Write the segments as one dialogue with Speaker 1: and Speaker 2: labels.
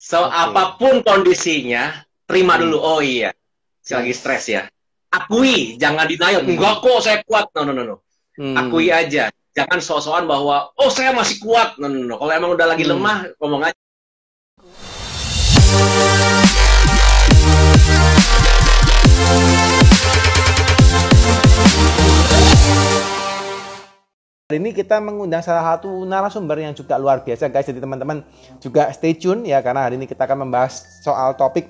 Speaker 1: Apapun kondisinya, terima dulu. Oh iya, saya lagi stres ya. Akui, jangan denial. Enggak kok, saya kuat. No. Akui aja. Jangan sok-sokan bahwa, oh saya masih kuat. No. Kalau emang udah lagi lemah, ngomong aja.
Speaker 2: Hari ini kita mengundang salah satu narasumber yang juga luar biasa guys. Jadi teman-teman juga stay tune ya, karena hari ini kita akan membahas soal topik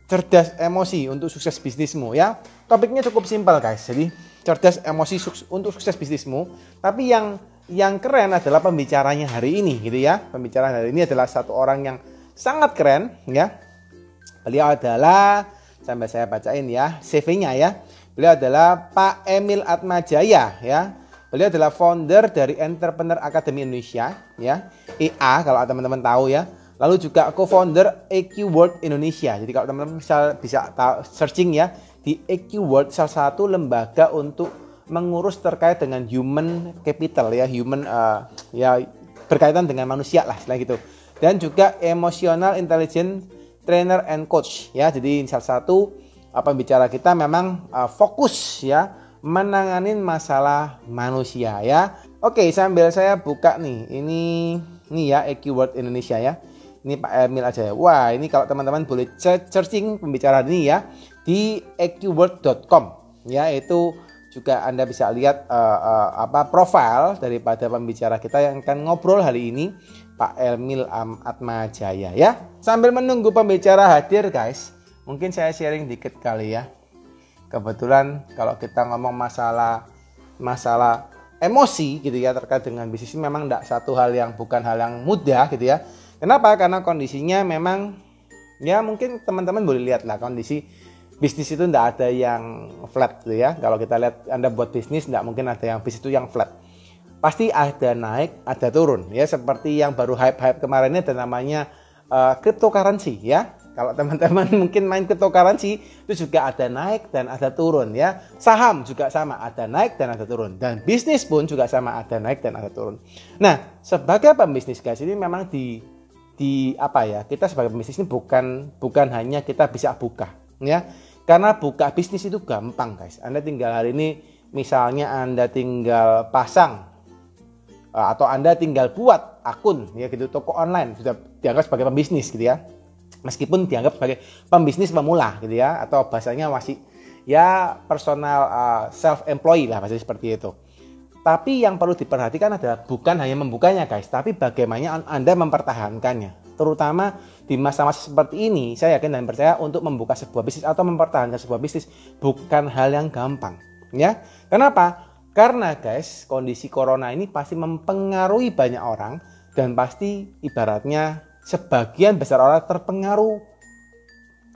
Speaker 2: cerdas emosi untuk sukses bisnismu ya. Topiknya cukup simpel guys. Jadi cerdas emosi untuk sukses bisnismu. Tapi yang keren adalah pembicaranya hari ini gitu ya. Pembicara hari ini adalah satu orang yang sangat keren ya. Beliau adalah, sambil saya bacain ya CV-nya ya. Beliau adalah Pak Emil Atmajaya ya. Beliau adalah founder dari Entrepreneur Academy Indonesia, ya, EA kalau teman-teman tahu ya. Lalu juga co-founder EQ World Indonesia. Jadi kalau teman-teman bisa searching ya di EQ World, salah satu lembaga untuk mengurus terkait dengan human capital ya, ya berkaitan dengan manusia lah, setelah gitu. Dan juga emotional intelligence trainer and coach ya. Jadi salah satu pembicara kita memang fokus ya menanganin masalah manusia ya. Oke, sambil saya buka nih. Ini ya EQ World Indonesia ya. Ini Pak Emil aja ya. Wah, ini kalau teman-teman boleh searching pembicara ini ya di eqworld.com ya. Itu juga Anda bisa lihat profil daripada pembicara kita yang akan ngobrol hari ini, Pak Emil Atmajaya ya. Sambil menunggu pembicara hadir guys, mungkin saya sharing dikit kali ya. Kebetulan kalau kita ngomong masalah emosi gitu ya terkait dengan bisnis, memang bukan hal yang mudah gitu ya. Kenapa? Karena kondisinya memang ya mungkin teman-teman boleh lihat lah, kondisi bisnis itu tidak ada yang flat gitu ya. Kalau kita lihat Anda buat bisnis, tidak mungkin ada yang bisnis itu yang flat. Pasti ada naik, ada turun ya. Seperti yang baru hype kemarin ini ada namanya cryptocurrency ya. Kalau teman-teman mungkin main cryptocurrency itu juga ada naik dan ada turun ya. Saham juga sama, ada naik dan ada turun. Dan bisnis pun juga sama, ada naik dan ada turun. Nah, sebagai pembisnis guys, ini memang kita sebagai pembisnis ini bukan hanya kita bisa buka ya. Karena buka bisnis itu gampang guys. Anda tinggal hari ini misalnya Anda tinggal pasang atau Anda tinggal buat akun ya gitu, toko online sudah dianggap sebagai pembisnis gitu ya. Meskipun dianggap sebagai pembisnis pemula gitu ya, atau bahasanya masih ya personal self-employed lah, bahasa seperti itu. Tapi yang perlu diperhatikan adalah bukan hanya membukanya guys, tapi bagaimana Anda mempertahankannya. Terutama di masa-masa seperti ini, saya yakin dan percaya untuk membuka sebuah bisnis atau mempertahankan sebuah bisnis bukan hal yang gampang ya. Kenapa? Karena guys, kondisi corona ini pasti mempengaruhi banyak orang, dan pasti ibaratnya sebagian besar orang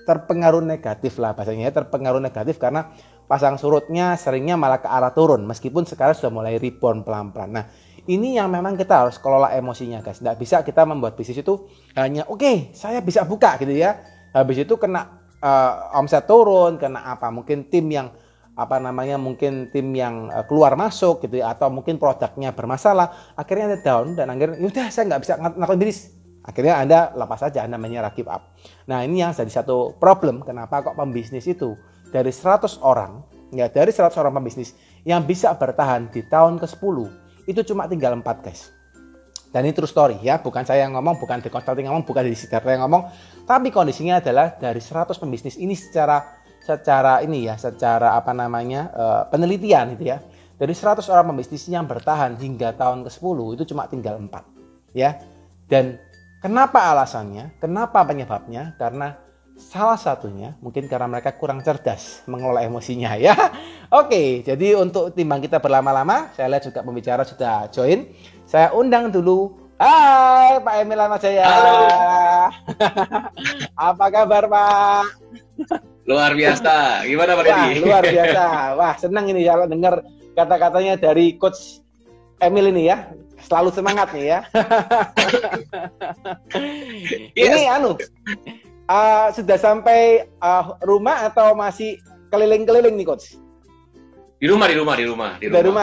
Speaker 2: terpengaruh negatif lah bahasanya, terpengaruh negatif karena pasang surutnya seringnya malah ke arah turun, meskipun sekarang sudah mulai rebound pelan-pelan. Nah, ini yang memang kita harus kelola emosinya guys. Nggak bisa kita membuat bisnis itu hanya oke, saya bisa buka gitu ya, habis itu kena omset turun, kena apa, mungkin tim yang keluar masuk gitu ya, atau mungkin produknya bermasalah, akhirnya Anda down dan akhirnya yaudah saya nggak bisa ngelakuin bisnis. Akhirnya Anda lepas saja, Anda namanya give up. Nah, ini yang jadi satu problem. Kenapa kok pembisnis itu dari 100 orang, ya dari 100 orang pembisnis yang bisa bertahan di tahun ke-10, itu cuma tinggal 4 guys. Dan ini true story ya, bukan saya yang ngomong, bukan di consulting ngomong, bukan di Siddhartha yang ngomong, tapi kondisinya adalah dari 100 pembisnis ini secara penelitian gitu ya. Dari 100 orang pembisnis yang bertahan hingga tahun ke-10 itu cuma tinggal 4 ya. Dan kenapa alasannya? Kenapa penyebabnya? Karena salah satunya mungkin karena mereka kurang cerdas mengelola emosinya ya. Oke, jadi untuk timbang kita berlama-lama, saya lihat juga pembicara sudah join. Saya undang dulu. Hai Pak Emil Atmajaya.
Speaker 1: Halo.
Speaker 2: Apa kabar Pak?
Speaker 1: Luar biasa. Gimana Pak Deddy?
Speaker 2: Luar biasa. Wah, senang ini kalau dengar kata-katanya dari Coach Emil ini ya. Selalu semangat nih ya. Ini sudah sampai rumah atau masih keliling-keliling nih Coach?
Speaker 1: Di rumah.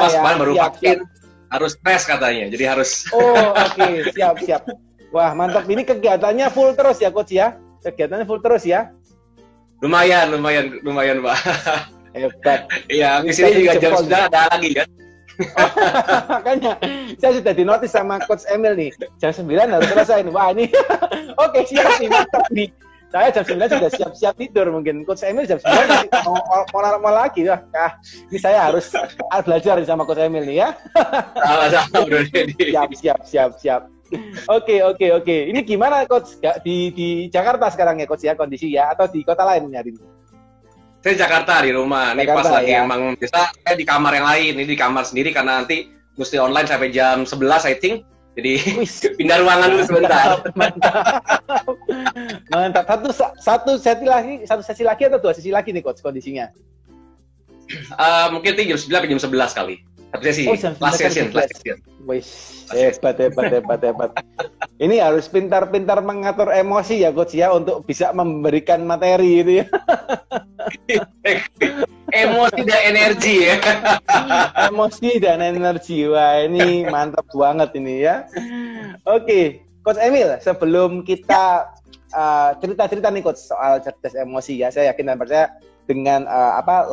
Speaker 1: Pas
Speaker 2: ya.
Speaker 1: baru vaksin, harus tes katanya. Jadi harus.
Speaker 2: Oh, oke. Siap. Wah, mantap. Ini kegiatannya full terus ya, Coach ya? Kegiatannya full terus ya?
Speaker 1: Lumayan, Pak.
Speaker 2: Hebat.
Speaker 1: Iya, di sini juga jam 9 ada lagi kan.
Speaker 2: Makanya, saya sudah dinotis sama Coach Emil nih. Jam 9 harus selesai nih. Wah, ini oke, siap nih, mantap nih. Saya jam 9 sudah siap-siap tidur mungkin. Coach Emil jam 9 masih mau lagi. Wah, ini saya harus belajar sama Coach Emil nih ya.
Speaker 1: Sama-sama, Bro Dedi.
Speaker 2: Siap. Oke. Ini gimana Coach? Di Jakarta sekarang ya Coach ya kondisi ya atau di kota lain hari ini?
Speaker 1: Saya Jakarta di rumah. Ini
Speaker 2: Jakarta,
Speaker 1: pas lagi
Speaker 2: ya.
Speaker 1: emang bisa saya di kamar yang lain. Ini di kamar sendiri karena nanti mesti online sampai jam 11 I think. Jadi pindah ruangan dulu sebentar.
Speaker 2: Mantap. Satu sesi lagi atau 2 sesi lagi nih Coach kondisinya?
Speaker 1: Mungkin jam 9 jam 11 kali. Satu sesi. Last session.
Speaker 2: Wih, hebat. Ini harus pintar-pintar mengatur emosi ya Coach ya untuk bisa memberikan materi itu ya.
Speaker 1: Emosi dan energi ya.
Speaker 2: Emosi dan energi. Wah, ini mantap banget ini ya. Oke, Coach Emil, sebelum kita cerita-cerita nih Coach soal cerdas emosi ya, saya yakin dan percaya dengan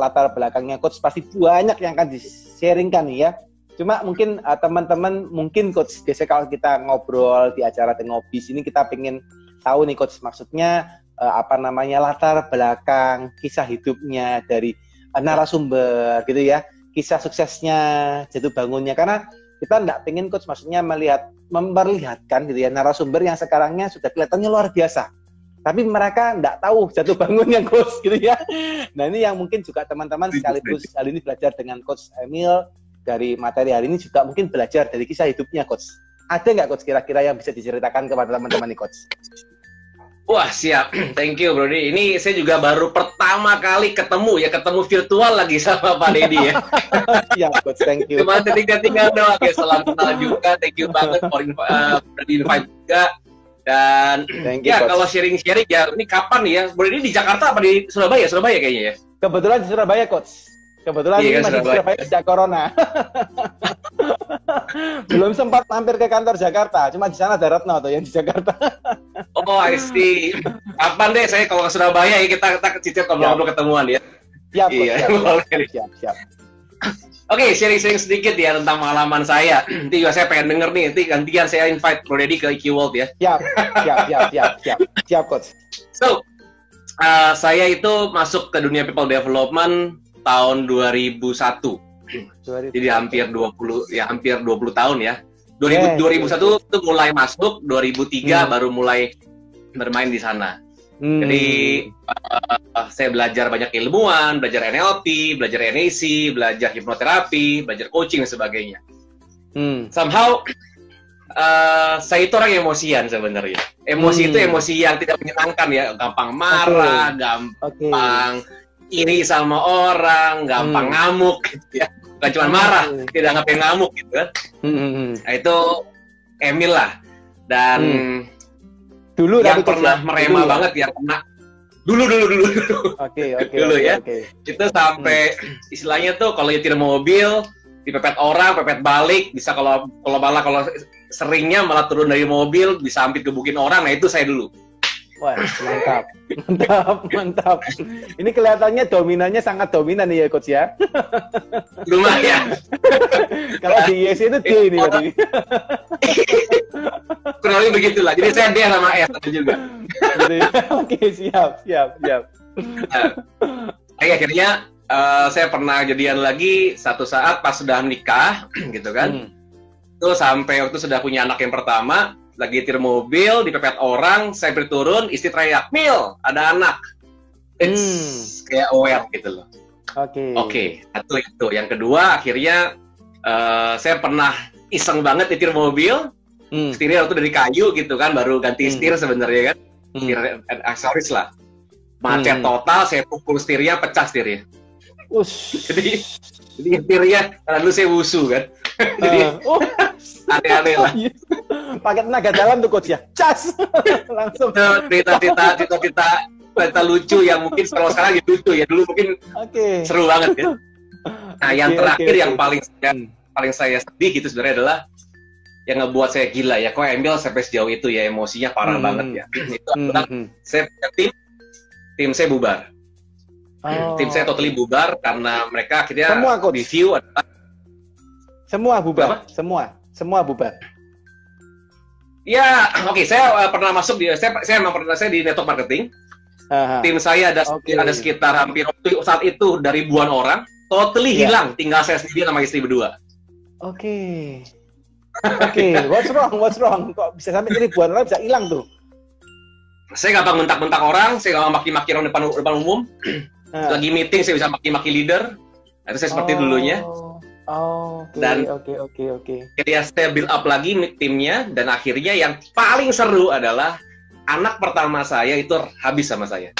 Speaker 2: latar belakangnya Coach pasti banyak yang akan di-sharingkan nih ya. Cuma mungkin teman-teman mungkin Coach biasanya kalau kita ngobrol di acara Tengobis ini kita pengen tahu nih Coach maksudnya latar belakang kisah hidupnya dari narasumber gitu ya, kisah suksesnya, jatuh bangunnya, karena kita nggak pengen Coach maksudnya memperlihatkan gitu ya narasumber yang sekarangnya sudah kelihatannya luar biasa tapi mereka nggak tahu jatuh bangunnya Coach gitu ya. Nah ini yang mungkin juga teman-teman sekaligus kali ini belajar dengan Coach Emil dari materi hari ini juga mungkin belajar dari kisah hidupnya Coach. Ada nggak Coach kira-kira yang bisa diceritakan kepada teman-teman nih Coach?
Speaker 1: Wah siap, thank you Bro Dedi. Ini saya juga baru pertama kali ketemu virtual lagi sama Pak Dedi ya.
Speaker 2: Ya Coach, thank you.
Speaker 1: Cuma tinggal doang ya, salam kenal juga, thank you banget for invite juga. Dan
Speaker 2: you,
Speaker 1: ya
Speaker 2: Coach.
Speaker 1: Kalau sharing-sharing ya, ini kapan nih ya? Bro Dedi di Jakarta apa di Surabaya? Surabaya kayaknya ya?
Speaker 2: Kebetulan di Surabaya Coach. Kebetulan ini masih Surabaya sejak corona. Belum sempat mampir ke kantor Jakarta, cuma di sana ada Retno tuh yang di Jakarta.
Speaker 1: Oh, I see. Kapan deh saya kalau ke Surabaya ya kita cicit ngobrol ketemuan ya.
Speaker 2: Siap,
Speaker 1: iya.
Speaker 2: Siap.
Speaker 1: Oke, sharing-sharing sedikit ya tentang pengalaman saya. Nanti juga saya pengen denger nih, nanti gantian saya invite Bro Dedi ke IQ World ya.
Speaker 2: Siap Coach.
Speaker 1: So, saya itu masuk ke dunia people development tahun 2001. Jadi hampir 20 tahun ya. 2001 itu mulai masuk, 2003 baru mulai bermain di sana. Jadi saya belajar banyak ilmuwan, belajar NLP, belajar NAC, belajar hipnoterapi, belajar coaching dan sebagainya. Somehow saya itu orang emosian sebenarnya. Emosi itu emosi yang tidak menyenangkan ya, gampang marah, gampang iri sama orang, gampang ngamuk gitu ya. Bukan cuma marah, tidak ngapain ngamuk gitu kan. Nah, itu Emil lah. Dan
Speaker 2: dulu
Speaker 1: yang pernah merema banget ya, kena dulu.
Speaker 2: Oke.
Speaker 1: Dulu ya. Itu sampai istilahnya tuh kalau nyetir mobil dipepet orang, pepet balik, bisa kalau seringnya malah turun dari mobil bisa hampir gebukin orang. Nah, itu saya dulu.
Speaker 2: Wah, mantap. Ini kelihatannya dominannya sangat dominan nih ya Coach ya.
Speaker 1: Lumayan.
Speaker 2: Kalau di IEC itu D ini berarti.
Speaker 1: Kurang lebih begitulah. Jadi saya D sama S juga.
Speaker 2: Oke, siap.
Speaker 1: Akhirnya saya pernah jadian lagi satu saat pas sudah menikah, gitu kan. Itu sampai waktu sudah punya anak yang pertama, lagi nyetir mobil, dipepet orang, saya berturun, istri teriak, Mil, ada anak. Kayak aware gitu loh. Oke, satu itu. Yang kedua, akhirnya saya pernah iseng banget nyetir mobil, setirnya waktu dari kayu gitu kan, baru ganti setir sebenarnya kan, setir aksesoris lah. Macet total, saya pukul setirnya, pecah setirnya. Jadi setirnya, karena dulu saya wusu kan. Jadi aneh-aneh lah.
Speaker 2: Pakai tenaga dalam tuh Coach ya, cas langsung.
Speaker 1: Cerita lucu yang mungkin kalau sekarang jadi lucu ya, dulu mungkin seru banget ya. Nah, yang terakhir yang paling saya sedih gitu sebenarnya adalah yang ngebuat saya gila ya, kok Emil sampai sejauh itu ya, emosinya parah banget ya. Itu adalah saya punya tim saya bubar. Tim saya totally bubar karena mereka akhirnya
Speaker 2: semua
Speaker 1: review adalah
Speaker 2: semua bubar.
Speaker 1: Apa?
Speaker 2: Semua bubar.
Speaker 1: Ya, oke, saya pernah masuk saya memang pernah di network marketing. Tim saya ada sekitar hampir saat itu dari ribuan orang, totally hilang, tinggal saya sendiri sama istri berdua.
Speaker 2: Oke, what's wrong? Kok bisa sampai ribuan orang bisa hilang tuh?
Speaker 1: Saya nggak bentak-bentak orang, saya nggak maki-maki orang depan umum. Lagi meeting saya bisa maki-maki leader. Itu saya seperti dulunya. Oke. Kemudian saya build up lagi timnya, dan akhirnya yang paling seru adalah anak pertama saya itu habis sama saya.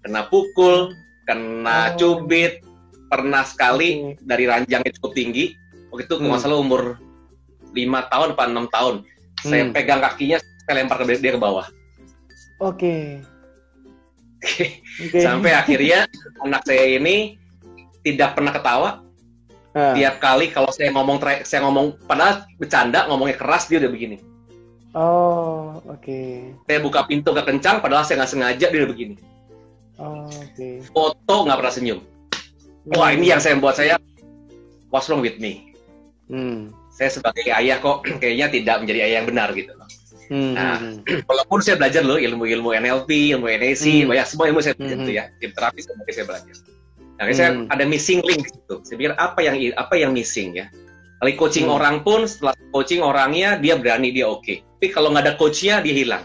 Speaker 1: Kena pukul, kena cubit, pernah sekali dari ranjangnya cukup tinggi. Waktu itu nggak salah umur 5 tahun atau 6 tahun. Saya pegang kakinya, saya lempar dia ke bawah.
Speaker 2: Oke.
Speaker 1: Sampai akhirnya anak saya ini tidak pernah ketawa. Tiap kali kalau saya ngomong padahal bercanda, ngomongnya keras, dia udah begini. Saya buka pintu kekencang, padahal saya nggak sengaja, dia udah begini. Foto nggak pernah senyum. Wah, ini yang membuat saya what's wrong with me. Saya sebagai ayah kok kayaknya tidak menjadi ayah yang benar gitu. Nah, walaupun saya belajar loh ilmu-ilmu NLP, ilmu NAC, banyak semua ilmu saya belajar itu ya, tim terapi semuanya saya belajar. Nah, saya ada missing link di situ. Saya pikir apa yang missing ya. Kali coaching orang pun, setelah coaching orangnya dia berani, dia oke. Tapi kalau nggak ada coachnya dia hilang.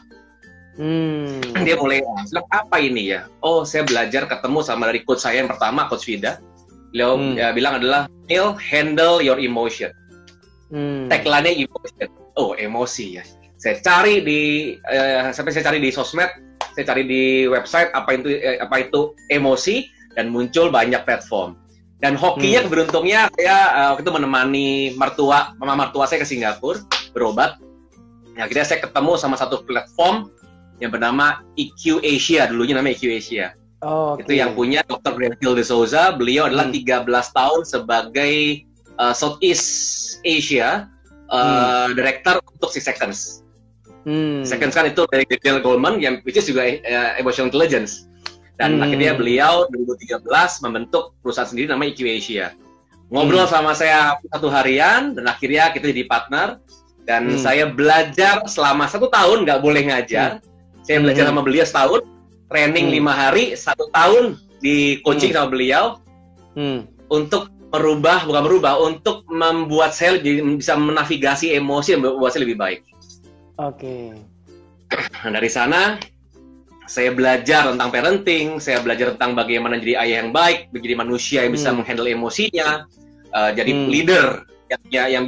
Speaker 1: Dia mulai bilang apa ini ya? Oh, saya belajar ketemu sama dari coach saya yang pertama, Coach Vida. Beliau bilang adalah handle your emotion. Tagline-nya emotion. Oh, emosi ya. Saya cari sampai saya cari di sosmed, saya cari di website apa itu emosi, dan muncul banyak platform. Dan hokinya keberuntungnya saya waktu itu menemani mama mertua saya ke Singapura berobat. Akhirnya saya ketemu sama satu platform yang bernama EQ Asia, dulunya namanya EQ Asia. Itu yang punya Dr. Granville de Souza. Beliau adalah 13 tahun sebagai Southeast Asia Director untuk 6 Seconds. Seconds kan itu dari Daniel Goleman, yang which is juga emotional intelligence. Dan akhirnya beliau 2013 membentuk perusahaan sendiri namanya EQ Asia. Ngobrol sama saya satu harian, dan akhirnya kita jadi partner. Dan saya belajar selama 1 tahun, nggak boleh ngajar. Saya belajar sama beliau setahun, training 5 hari, 1 tahun di coaching sama beliau, untuk untuk membuat saya bisa menavigasi emosi yang membuat saya lebih baik. Nah, dari sana saya belajar tentang parenting, saya belajar tentang bagaimana jadi ayah yang baik, menjadi manusia yang bisa menghandle emosinya, jadi leader yang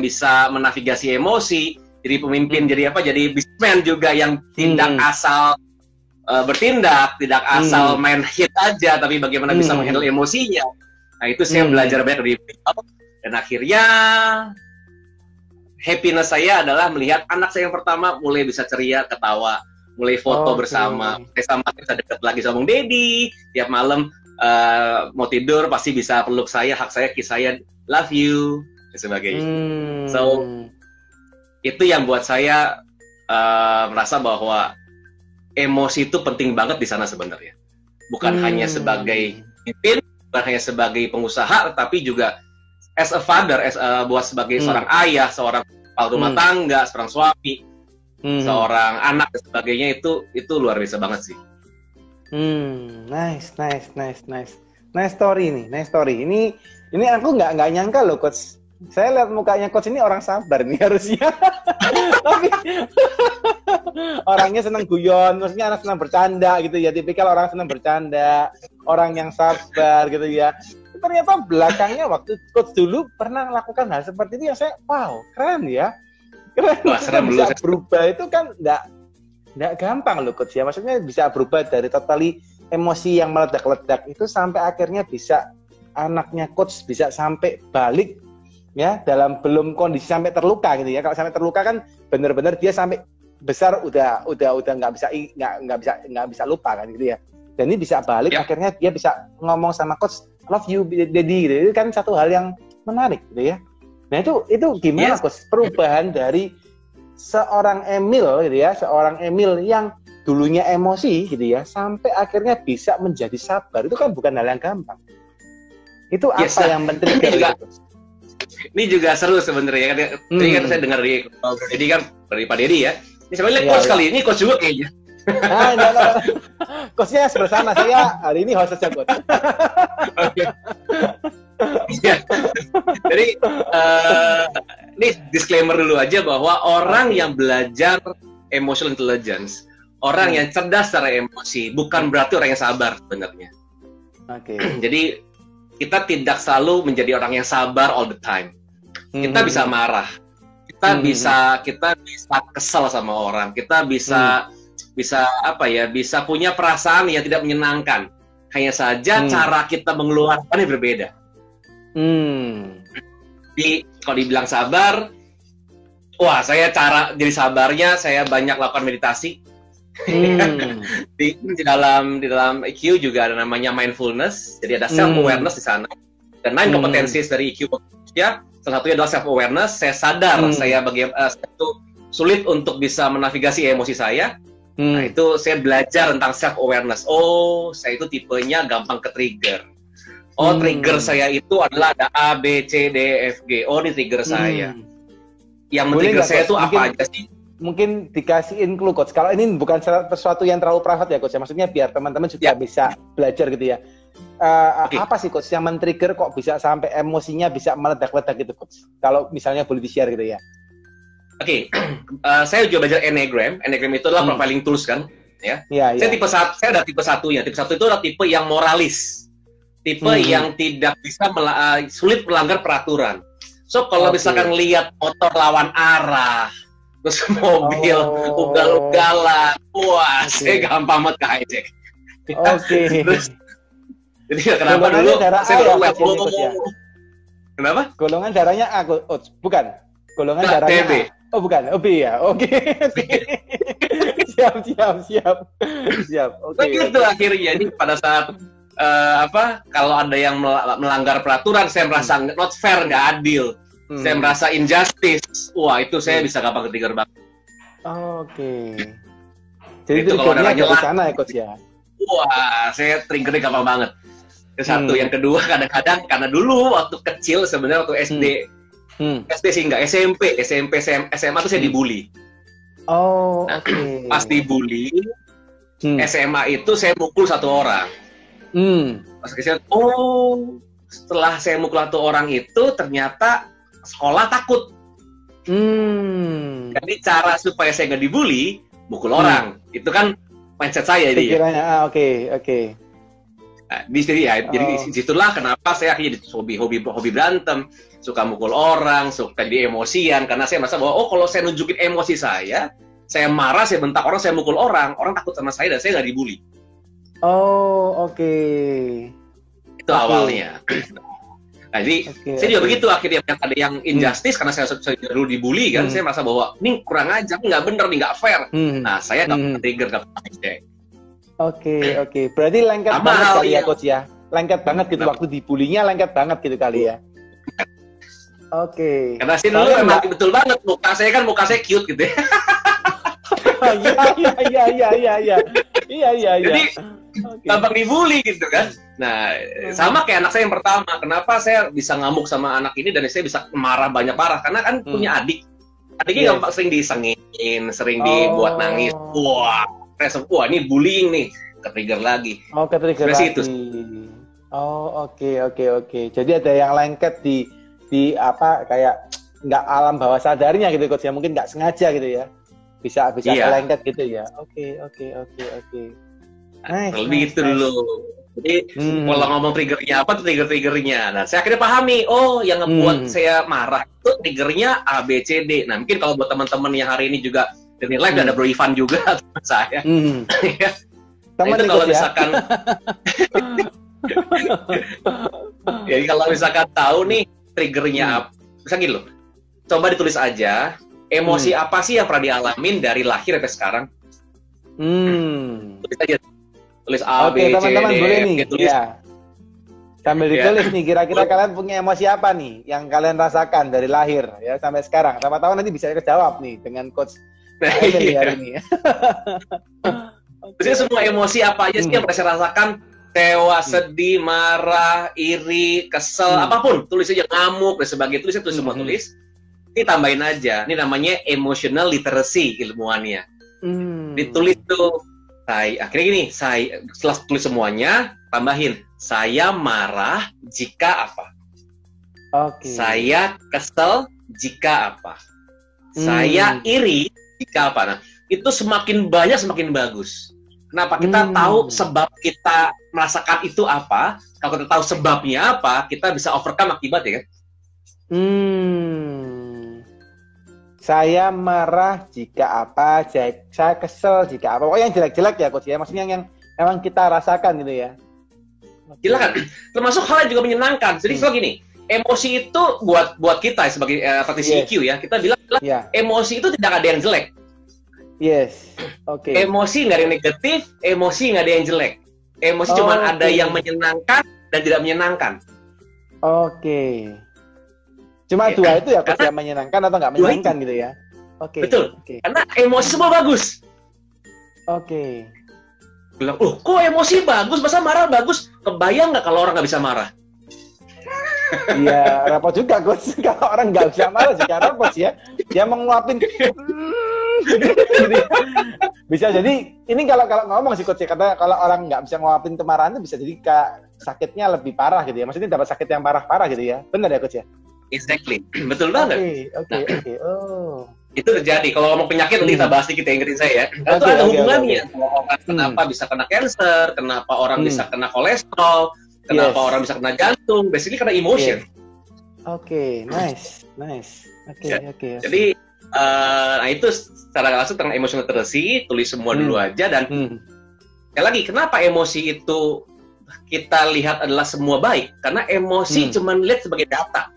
Speaker 1: bisa menavigasi emosi, jadi pemimpin, jadi businessman juga yang tidak asal bertindak, tidak asal main hit aja, tapi bagaimana bisa menghandle emosinya. Nah, itu saya belajar banyak dari beliau, dan akhirnya happiness saya adalah melihat anak saya yang pertama mulai bisa ceria, ketawa, mulai foto bersama. Saya bisa dekat lagi sama Daddy. Tiap malam mau tidur pasti bisa peluk saya, hak saya, kiss saya, love you, dan sebagainya. So, itu yang buat saya merasa bahwa emosi itu penting banget di sana sebenarnya. Bukan hanya sebagai pemimpin, bukan hanya sebagai pengusaha, tapi juga as a father, buat sebagai seorang ayah, seorang kepala rumah tangga, seorang suami, seorang anak dan sebagainya, itu luar biasa banget sih.
Speaker 2: Nice story nih, nice story. Ini aku nggak nyangka loh, Coach. Saya lihat mukanya Coach ini orang sabar nih harusnya. Tapi orangnya senang guyon, maksudnya anak senang bercanda gitu ya, tipikal orang senang bercanda, orang yang sabar gitu ya. Ternyata belakangnya waktu Coach dulu pernah melakukan hal seperti itu, yang saya wow, keren ya. Keren. Bisa berubah itu kan nggak gampang loh, Coach ya. Maksudnya bisa berubah dari totally emosi yang meledak-ledak itu sampai akhirnya bisa anaknya Coach bisa sampai balik ya, dalam belum kondisi sampai terluka gitu ya. Kalau sampai terluka kan benar-benar dia sampai besar udah nggak bisa lupa kan gitu ya. Dan ini bisa balik, akhirnya dia bisa ngomong sama Coach, love you Daddy gitu. Itu kan satu hal yang menarik gitu ya. Nah itu gimana Coach perubahan dari seorang Emil gitu ya, seorang Emil yang dulunya emosi gitu ya, sampai akhirnya bisa menjadi sabar. Itu kan bukan hal yang gampang. Itu apa yang men-trigger itu?
Speaker 1: Ini juga seru sebenarnya. Tadi kan saya dengar dari kan dari Pak Dedi ya. Ini sebenarnya coach kali ini coach juga kayaknya.
Speaker 2: Enggak. Coachnya bersama saya hari ini host saja Coach.
Speaker 1: Iya. Jadi ini disclaimer dulu aja bahwa orang yang belajar emotional intelligence, orang yang cerdas secara emosi, bukan berarti orang yang sabar sebenarnya. Jadi kita tidak selalu menjadi orang yang sabar all the time. Kita bisa marah, kita bisa kesal sama orang, kita bisa bisa punya perasaan yang tidak menyenangkan. Hanya saja cara kita mengeluarkannya berbeda. Jadi kalau dibilang sabar, wah saya cara jadi sabarnya saya banyak lakukan meditasi. di dalam EQ juga ada namanya mindfulness, jadi ada self awareness di sana. Dan 9 kompetensi dari EQ ya, salah satunya adalah self awareness. Saya sadar saya itu sulit untuk bisa menavigasi emosi saya. Nah itu saya belajar tentang self awareness. Oh saya itu tipenya gampang ke trigger. Oh, trigger saya itu adalah ada A, B, C, D, F, G. Oh, ini trigger saya. Yang men-trigger saya itu apa aja sih?
Speaker 2: Mungkin dikasihin clue, Coach. Kalau ini bukan sesuatu yang terlalu private ya, Coach. Maksudnya biar teman-teman juga bisa belajar gitu ya. Apa sih, Coach, yang men-trigger kok bisa sampai emosinya bisa meledak-ledak gitu, Coach? Kalau misalnya boleh di-share gitu ya.
Speaker 1: Saya juga belajar Enneagram. Enneagram itu adalah profiling tools kan? Ya. Saya ada tipe satunya. Tipe 1 itu adalah tipe yang moralis. Tipe yang tidak bisa sulit melanggar peraturan. So kalau misalkan lihat motor lawan arah, terus mobil ugal-ugalan, wah saya gampang banget ke hijack. Jadi kenapa dulu saya kenapa?
Speaker 2: Golongan darahnya A, bukan? Golongan darahnya
Speaker 1: B.
Speaker 2: Oh bukan, B ya. Siap.
Speaker 1: Begitu akhirnya ini pada saat kalau ada yang melanggar peraturan, saya merasa not fair, nggak adil. Saya merasa injustice. Wah, itu saya bisa gampang ke-trigger banget.
Speaker 2: Jadi itu kalau ada dari sana ya, Coach ya?
Speaker 1: Wah, saya triggernya gampang banget. Itu satu. Yang kedua, kadang-kadang, karena dulu waktu kecil, sebenarnya waktu SD, SD sih enggak, SMP, SMA tuh saya dibully. Pas dibully, SMA itu saya mukul satu orang. Pas kecil, setelah saya mukul satu orang itu ternyata sekolah takut. Jadi cara supaya saya nggak dibully, mukul orang. Itu kan mindset saya ini.
Speaker 2: Pikirannya,
Speaker 1: Nah, jadi disitulah kenapa saya akhirnya hobi berantem, suka mukul orang, suka diemosian, karena saya merasa bahwa kalau saya nunjukin emosi saya marah, saya bentak orang, saya mukul orang takut sama saya dan saya nggak dibully. Itu awalnya. Nah, jadi saya juga begitu akhirnya ada yang injustice karena saya dulu dibully kan, saya merasa bahwa ini kurang ajar, nggak bener nih, nggak fair. Nah, saya nggak trigger, nggak hijack.
Speaker 2: Berarti lengket banget kali ya, Coach ya. Lengket banget gitu waktu dibulinya, lengket banget gitu kali ya.
Speaker 1: Karena sih dulu memang betul banget muka saya cute gitu ya. Iya. Jadi gampang dibully gitu kan. Nah, sama kayak anak saya yang pertama. Kenapa saya bisa ngamuk sama anak ini dan saya bisa marah banyak parah? Karena kan punya adik. Adiknya gampang sering disengin, sering dibuat nangis. Wah, ini bullying nih. Ke-trigger lagi.
Speaker 2: Ke-trigger lagi. Itu. Oke. Jadi ada yang lengket di apa kayak nggak alam bawah sadarnya gitu, Coach ya. Mungkin nggak sengaja gitu ya. Bisa lengket gitu ya. Oke.
Speaker 1: Lebih gitu dulu. Jadi kalau ngomong triggernya apa tuh triggernya. Nah, saya akhirnya pahami. Yang ngebuat saya marah itu triggernya A, B, C, D. Nah, mungkin kalau buat teman-teman yang hari ini juga dari live ada Bro Ivan juga teman saya. Nah, itu kalau misalkan jadi kalau misalkan tahu nih triggernya apa, misalnya gini loh. Coba ditulis aja. Emosi apa sih yang pernah dialamin dari lahir sampai sekarang? Tulis aja. Tulis A, B, C, D,
Speaker 2: teman-teman boleh nih.
Speaker 1: tulis.
Speaker 2: Ya. Sambil ditulis nih, kira-kira kalian punya emosi apa nih yang kalian rasakan dari lahir ya sampai sekarang. Siapa tahu nanti bisa kejawab nih dengan coach Emil hari ini.
Speaker 1: Jadi semua emosi apa aja sih yang pernah saya rasakan? Tewa, sedih, marah, iri, kesel, apapun. Tulis aja, ngamuk, dan sebagainya. Tulis semua tulis. Ini tambahin aja. Ini namanya emotional literacy ilmuannya. Ditulis tuh. Akhirnya gini, setelah tulis semuanya, tambahin. Saya marah jika apa? Saya kesel jika apa? Saya iri jika apa? Nah, itu semakin banyak semakin bagus. Kenapa? Kita tahu sebab kita merasakan itu apa. Kalau kita tahu sebabnya apa, kita bisa overcome akibat ya kan?
Speaker 2: Saya marah jika apa, saya kesel jika apa. Oh, yang jelek-jelek ya coach ya, maksudnya yang memang kita rasakan gitu ya.
Speaker 1: Gila kan? Termasuk hal yang juga menyenangkan. Jadi kalau gini, emosi itu buat kita sebagai praktisi EQ ya, kita bilang emosi itu tidak ada yang jelek.
Speaker 2: Yes.
Speaker 1: Emosi nggak ada yang negatif, emosi nggak ada yang jelek. Emosi cuma ada yang menyenangkan dan tidak menyenangkan.
Speaker 2: Cuma dua itu ya, coach, yang menyenangkan atau nggak menyenangkan gitu ya.
Speaker 1: Betul. Karena emosi semua bagus. Bilang, kok emosi bagus, masa marah bagus? Kebayang nggak kalau orang nggak bisa marah?
Speaker 2: Iya, repot juga, coach. Kalau orang nggak bisa marah juga repot ya. Dia menguapin. Bisa jadi, ini kalau ngomong sih coach, kata kalau orang nggak bisa nguapin kemarahan itu bisa jadi sakitnya lebih parah gitu ya. Maksudnya dapat sakit yang parah-parah gitu ya. Benar ya coach ya?
Speaker 1: Exactly. Betul banget. Itu terjadi. Kalau ngomong penyakit nanti kita bahas dikit ya, ingetin saya ya. Itu ada hubungannya. Kenapa bisa kena cancer, kenapa orang bisa kena kolesterol, kenapa orang bisa kena jantung, basically karena emotion.
Speaker 2: Nice.
Speaker 1: Jadi, nah itu secara langsung tentang emotional literacy, tulis semua dulu aja. Dan sekali lagi, kenapa emosi itu kita lihat adalah semua baik? Karena emosi cuma lihat sebagai data.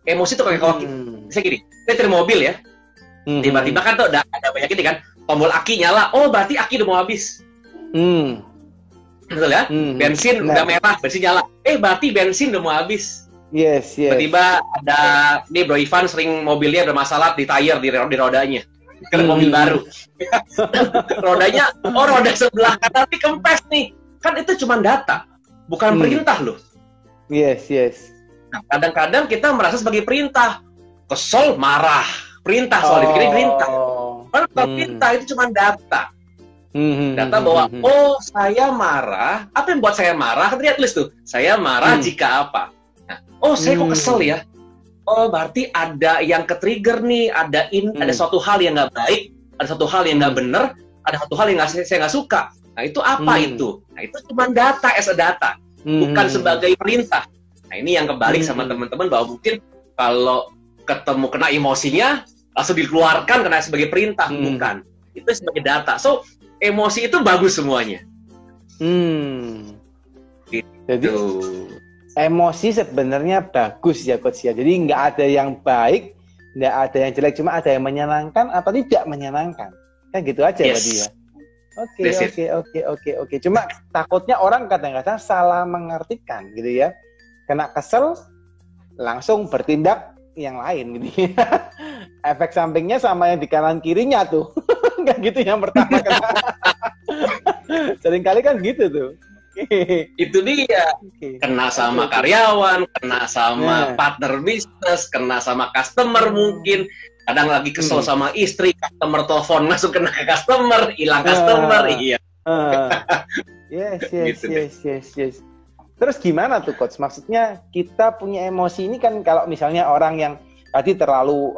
Speaker 1: Emosi itu kayak kalau saya gini, saya cari mobil ya, tiba-tiba kan tuh ada banyak ini kan, tombol aki nyala, berarti aki udah mau habis. Betul ya? Bensin udah merah, bensin nyala, berarti bensin udah mau habis.
Speaker 2: Yes.
Speaker 1: Tiba-tiba ada, nih Bro Ivan sering mobilnya bermasalah di tire, di rodanya. Karena mobil baru. Rodanya, roda sebelah kanan nih kempes nih. Kan itu cuma data, bukan perintah loh.
Speaker 2: Yes.
Speaker 1: Nah, kadang-kadang kita merasa sebagai perintah. Kesel, marah. Perintah, soal dipikirin perintah. Kalau perintah itu cuma data. Data bahwa, saya marah. Apa yang buat saya marah? Kan dia tulis tuh, saya marah jika apa. Nah, saya kok kesel ya? Berarti ada yang ke-trigger nih. Ada suatu hal yang nggak baik, ada suatu hal yang nggak benar, ada satu hal yang saya nggak suka. Nah, itu apa itu? Nah, itu cuma data as a data. Bukan sebagai perintah. Nah, ini yang kebalik sama teman-teman bahwa mungkin kalau ketemu kena emosinya langsung dikeluarkan karena sebagai perintah, bukan. Itu sebagai data. So, emosi itu bagus semuanya.
Speaker 2: Jadi emosi sebenarnya bagus ya coach ya. Jadi nggak ada yang baik, nggak ada yang jelek, cuma ada yang menyenangkan atau tidak menyenangkan. Kan gitu aja berarti ya. Oke. Cuma takutnya orang kadang-kadang salah mengartikan gitu ya. Kena kesel, langsung bertindak yang lain gitu ya. Efek sampingnya sama yang di kanan kirinya tuh. Kayak gitu yang pertama kena. Seringkali kan gitu tuh.
Speaker 1: Itu dia. Kena sama karyawan, kena sama partner bisnis, kena sama customer mungkin. Kadang lagi kesel sama istri, customer telepon langsung kena ke customer, hilang customer. Iya.
Speaker 2: Yes. Terus gimana tuh coach? Maksudnya kita punya emosi ini kan kalau misalnya orang yang tadi terlalu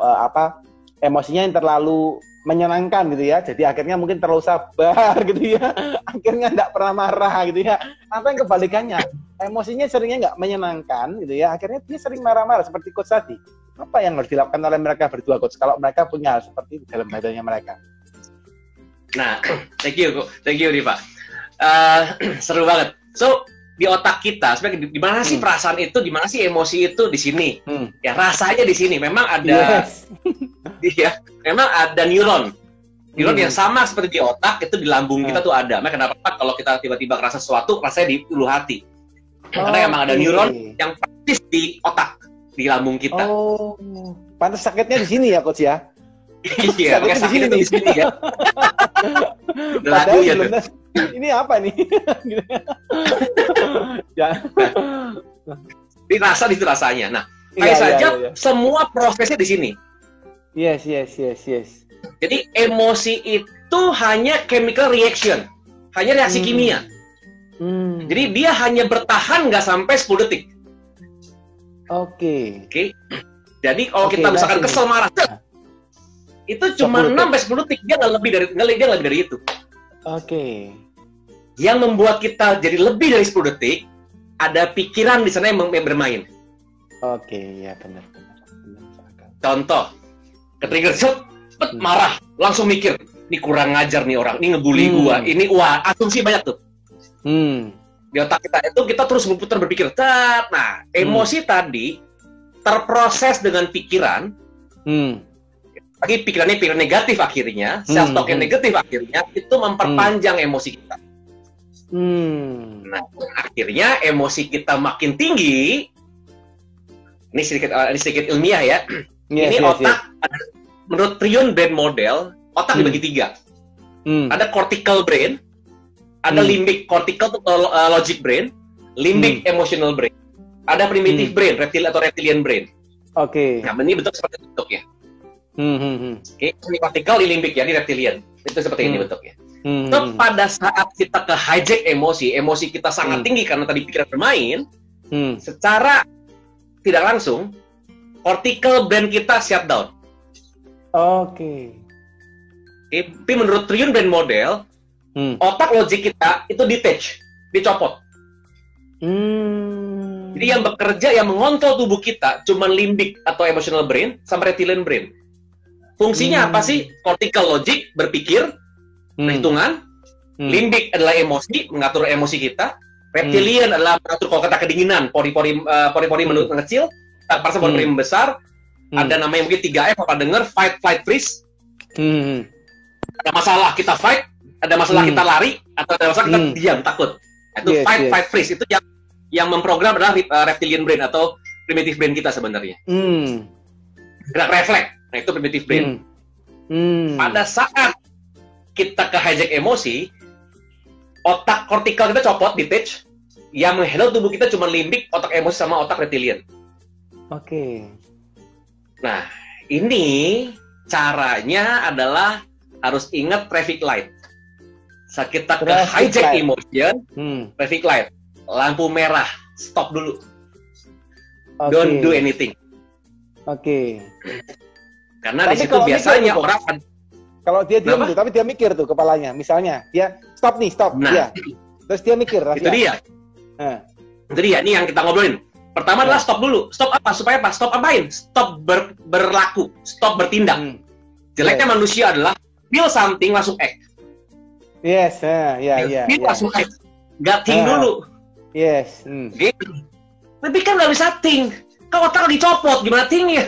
Speaker 2: emosinya yang terlalu menyenangkan gitu ya, jadi akhirnya mungkin terlalu sabar gitu ya, akhirnya nggak pernah marah gitu ya. Apa yang kebalikannya? Emosinya seringnya nggak menyenangkan gitu ya, akhirnya dia sering marah-marah seperti coach tadi. Apa yang harus dilakukan oleh mereka berdua coach kalau mereka punya hal seperti itu dalam badannya mereka?
Speaker 1: Nah, thank you Riva. Seru banget. So, di otak kita sebenarnya di mana sih perasaan itu, di mana sih emosi itu? Di sini. Ya rasanya di sini. Memang ada memang ada neuron yang sama seperti di otak, itu di lambung kita tuh ada. Makanya kenapa kalau kita tiba-tiba ngerasa sesuatu rasanya di ulu hati. Karena emang ada neuron yang persis di otak, di lambung kita.
Speaker 2: Oh, pantas sakitnya di sini ya, Coach ya?
Speaker 1: Iya, sakitnya di sini ya. Lagu ya tuh.
Speaker 2: Ini apa nih? Ya.
Speaker 1: Dirasa itu rasanya. Nah, kayak saja semua prosesnya di sini.
Speaker 2: Yes.
Speaker 1: Jadi emosi itu hanya chemical reaction, hanya reaksi kimia. Jadi dia hanya bertahan nggak sampai 10 detik.
Speaker 2: Oke.
Speaker 1: Jadi kalau kita misalkan kesel marah, itu cuma 6 sampai 10 detik, dia nggak lebih dari itu.
Speaker 2: Oke.
Speaker 1: Yang membuat kita jadi lebih dari 10 detik, ada pikiran di sana yang bermain.
Speaker 2: Oke, ya benar.
Speaker 1: Contoh, ketrigger marah, langsung mikir, ini kurang ngajar nih orang, ini ngebully gua, ini asumsi banyak tuh. Di otak kita terus berputar berpikir. Nah, emosi tadi terproses dengan pikiran. Lagi pikiran negatif akhirnya, self-talk yang negatif akhirnya itu memperpanjang emosi kita. Nah, akhirnya emosi kita makin tinggi. Ini sedikit ilmiah ya. Ini otak, menurut Triune Brain Model, otak dibagi 3. Ada cortical brain, ada limbic. Cortical itu logic brain, limbic emotional brain. Ada primitive brain, reptilian brain.
Speaker 2: Oke.
Speaker 1: Nah, ini bentuk seperti bentuknya. Ini cortical, ini limbic ya, ini reptilian. Itu seperti ini bentuknya. So, pada saat kita ke hijack emosi kita sangat tinggi karena tadi pikiran bermain, secara tidak langsung, cortical brain kita shutdown.
Speaker 2: Oke.
Speaker 1: Tapi menurut Triune Brain Model, otak logik kita itu detach, dicopot. Jadi yang bekerja, yang mengontrol tubuh kita, cuma limbic atau emotional brain sama reptilian brain. Fungsinya apa sih? Cortical logic, berpikir, perhitungan. Limbic adalah emosi, mengatur emosi kita. Reptilian adalah mengatur kalau kata kedinginan, pori-pori mengecil, parsa pori-pori membesar. Ada namanya mungkin 3F, apa dengar, fight, flight, freeze. Ada masalah kita fight, ada masalah kita lari, atau ada masalah kita diam, takut. Itu fight, freeze. Itu yang memprogram adalah reptilian brain atau primitive brain kita sebenarnya. Gerak refleks. Nah, itu primitive brain. Pada saat kita ke hijack emosi, otak kortikal kita copot, detach. Yang menghandle tubuh kita cuma limbic, otak emosi sama otak reptilian.
Speaker 2: Oke.
Speaker 1: Nah, ini caranya adalah harus ingat traffic light. Saat kita ke hijack emotion, traffic light, lampu merah, stop dulu. Don't do anything.
Speaker 2: Oke.
Speaker 1: Karena di situ biasanya orang
Speaker 2: kalau dia diam tuh, tapi dia mikir tuh kepalanya. Misalnya, dia stop.
Speaker 1: Nah,
Speaker 2: ya. Terus dia mikir.
Speaker 1: Itu dia. Itu dia. Ini yang kita ngobrolin. Pertama adalah stop dulu. Stop apa? Supaya apa? Stop apain? Stop berlaku. Stop bertindak. Jeleknya manusia adalah feel something langsung act.
Speaker 2: Yes.
Speaker 1: Feel langsung act. Gak think dulu.
Speaker 2: Yes.
Speaker 1: Gitu. Tapi kan nggak bisa think. Kan otak dicopot. Gimana think-nya?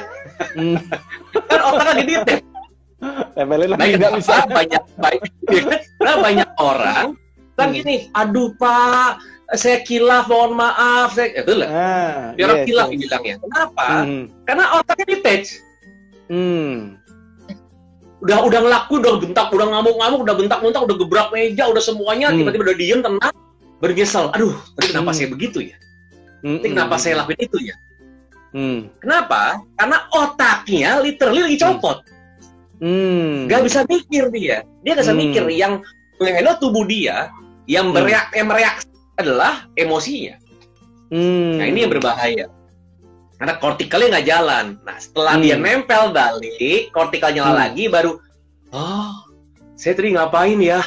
Speaker 1: Kan otak lagi detach. Banyak orang kan gini, aduh Pak, saya kilaf, mohon maaf, itu lah. Orang kilaf bilangnya. Kenapa? Karena otaknya detach. Udah ngelaku, udah bentak, udah ngamuk-ngamuk, udah bentak-bentak, udah gebrak meja, udah semuanya, tiba-tiba udah diem, tenang, bergesel. Aduh, tadi kenapa saya begitu ya? Tadi kenapa saya lakuin itu ya? Kenapa? Karena otaknya literally lagi copot. Gak bisa mikir dia gak bisa mikir. Yang menghandle tubuh dia, yang mereaksi adalah emosinya. Nah, ini yang berbahaya karena kortikalnya nggak jalan. Nah, setelah dia nempel balik, kortikal nyala lagi, baru saya tadi ngapain ya?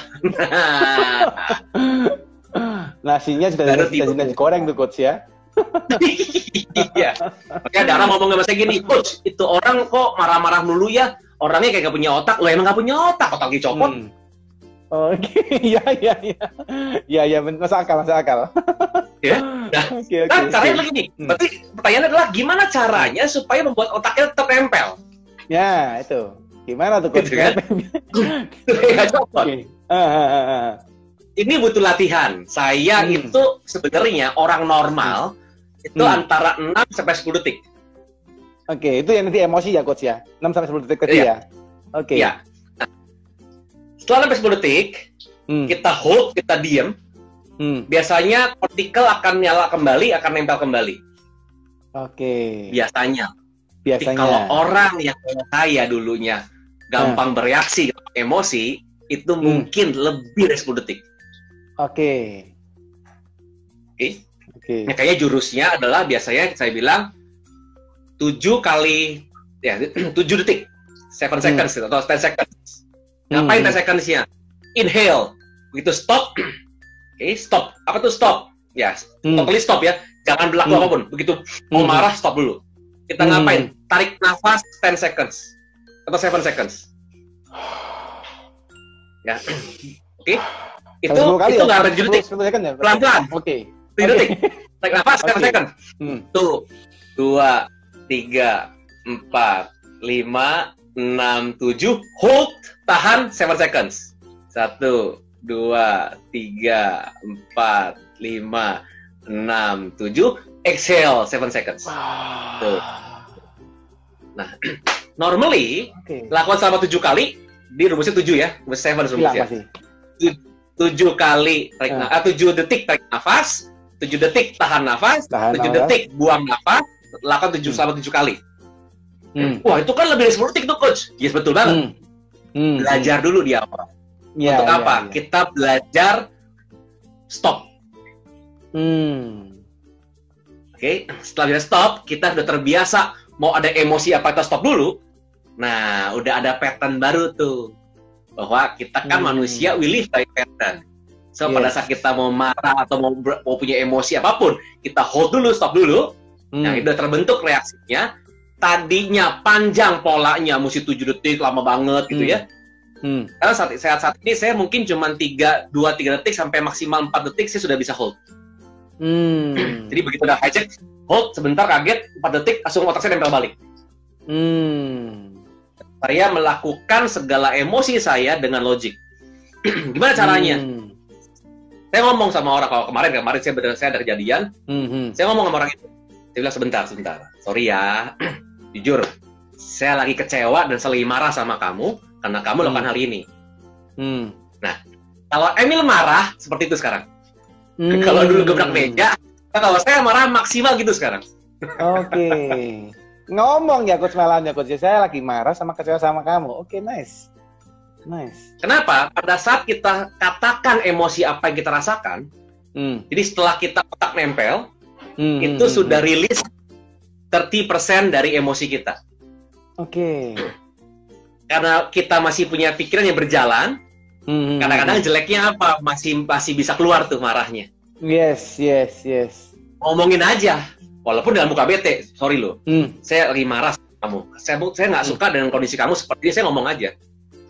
Speaker 2: Nasinya sudah digoreng tuh Coach ya.
Speaker 1: Iya. Makanya ada orang ngomong sama saya gini, Coach, itu orang kok marah-marah dulu ya? Orangnya kayak gak punya otak. Lo emang gak punya otak dicopot.
Speaker 2: Oke, iya, masuk akal.
Speaker 1: Ya, nah, caranya begini. Berarti pertanyaannya adalah gimana caranya supaya membuat otaknya tetap nempel?
Speaker 2: Ya, itu. Gimana tuh? Gitu kan?
Speaker 1: Gak copot. ini butuh latihan. Saya itu sebenarnya orang normal itu antara 6 sampai 10 detik.
Speaker 2: Oke, itu yang nanti emosi ya coach ya. 6 sampai 10 detik tadi ya. Oke.
Speaker 1: Iya. Nah, setelah sampai 10 detik, kita hold, kita diem. Biasanya kortikel akan nyala kembali, akan nempel kembali.
Speaker 2: Oke.
Speaker 1: Biasanya. Tapi kalau orang yang kayak saya dulunya gampang bereaksi, emosi, itu mungkin lebih dari 10 detik.
Speaker 2: Oke.
Speaker 1: Nah, kayaknya jurusnya adalah biasanya saya bilang 7 kali, ya 7 detik. 7 seconds atau 10 seconds. Ngapain 10 seconds-nya? Inhale. Begitu stop. Stop. Apa tuh stop? Ya, totally stop ya. Jangan berlaku apapun. Begitu mau marah, stop dulu. Kita ngapain? Tarik nafas 10 seconds. Atau 7 seconds. Ya. Itu nggak ada 7 detik. Pelan-pelan. 7 detik. Tarik nafas 7 seconds. Tuh. 2, 3, 4, 5, 6, 7. Hold. Tahan 7 seconds. 1, 2, 3, 4, 5, 6, 7. Exhale 7 seconds. Tuh. Nah, normally lakukan selama 7 kali. Di rumusnya 7 ya. Rumus 7 rumusnya. 7 kali tarik 7 detik tarik nafas, 7 detik tahan nafas, 7 detik buang nafas, lakukan 7 selama 7 kali. Wah, itu kan lebih dari 10 detik tuh coach. Yes, betul banget. Belajar dulu di awal. Untuk apa? Kita belajar stop. Setelah kita stop, kita sudah terbiasa mau ada emosi apa kita stop dulu. Nah, udah ada pattern baru tuh. Bahwa kita kan manusia, we live by pattern. So, pada saat kita mau marah atau mau punya emosi apapun, kita hold dulu, stop dulu. Nah, itu udah terbentuk reaksinya. Tadinya panjang polanya, mesti 7 detik, lama banget gitu ya. Karena saat ini saya mungkin cuma 2-3 detik sampai maksimal 4 detik, saya sudah bisa hold. Jadi begitu udah hijack, hold, sebentar kaget, 4 detik, langsung otak saya nempel balik. Saya melakukan segala emosi saya dengan logik. Gimana caranya? Saya ngomong sama orang, kalau kemarin saya ada kejadian, saya ngomong sama orang itu. Saya bilang, sebentar. Sorry ya, jujur, saya lagi kecewa dan saya lagi marah sama kamu, karena kamu lakukan hal ini. Nah, kalau Emil marah, seperti itu sekarang. Kalau dulu gebrak meja, kalau saya marah maksimal gitu sekarang.
Speaker 2: Oke. Ngomong ya coach malam ya coach, saya lagi marah sama kecewa sama kamu. Oke, nice.
Speaker 1: Kenapa? Pada saat kita katakan emosi apa yang kita rasakan, jadi setelah kita otak nempel, itu sudah rilis 30% dari emosi kita.
Speaker 2: Oke.
Speaker 1: Karena kita masih punya pikiran yang berjalan, kadang-kadang jeleknya apa? Masih bisa keluar tuh marahnya.
Speaker 2: Yes.
Speaker 1: Ngomongin aja. Walaupun dalam muka bete, sorry loh, saya lagi marah sama kamu. Saya nggak suka dengan kondisi kamu seperti ini, saya ngomong aja.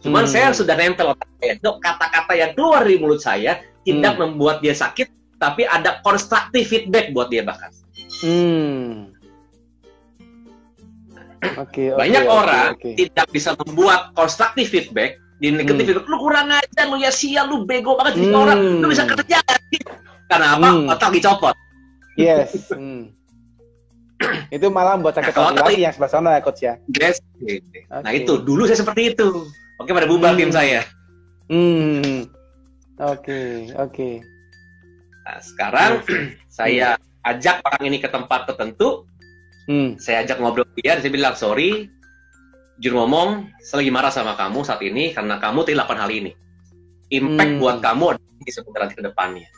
Speaker 1: Cuman saya sudah nempel otak saya. Kata-kata yang keluar dari mulut saya tidak membuat dia sakit, tapi ada constructive feedback buat dia bahkan. Banyak orang tidak bisa membuat constructive feedback, di negative feedback, lu kurang ajar, lu ya sial, lu bego banget jadi orang, lu bisa kerja. Karena apa? Otak dicopot.
Speaker 2: Yes. Itu malah membuat sakit hati lagi yang sebelah sana ya coach ya.
Speaker 1: Yes. Nah itu dulu saya seperti itu. Oke, pada bubar tim saya.
Speaker 2: Oke.
Speaker 1: Nah, sekarang saya ajak orang ini ke tempat tertentu. Saya ajak ngobrol dia, dan saya bilang, sorry, jujur ngomong, saya lagi marah sama kamu saat ini karena kamu tidak lakukan hal ini. Impact buat kamu di sebentar nanti ke depannya.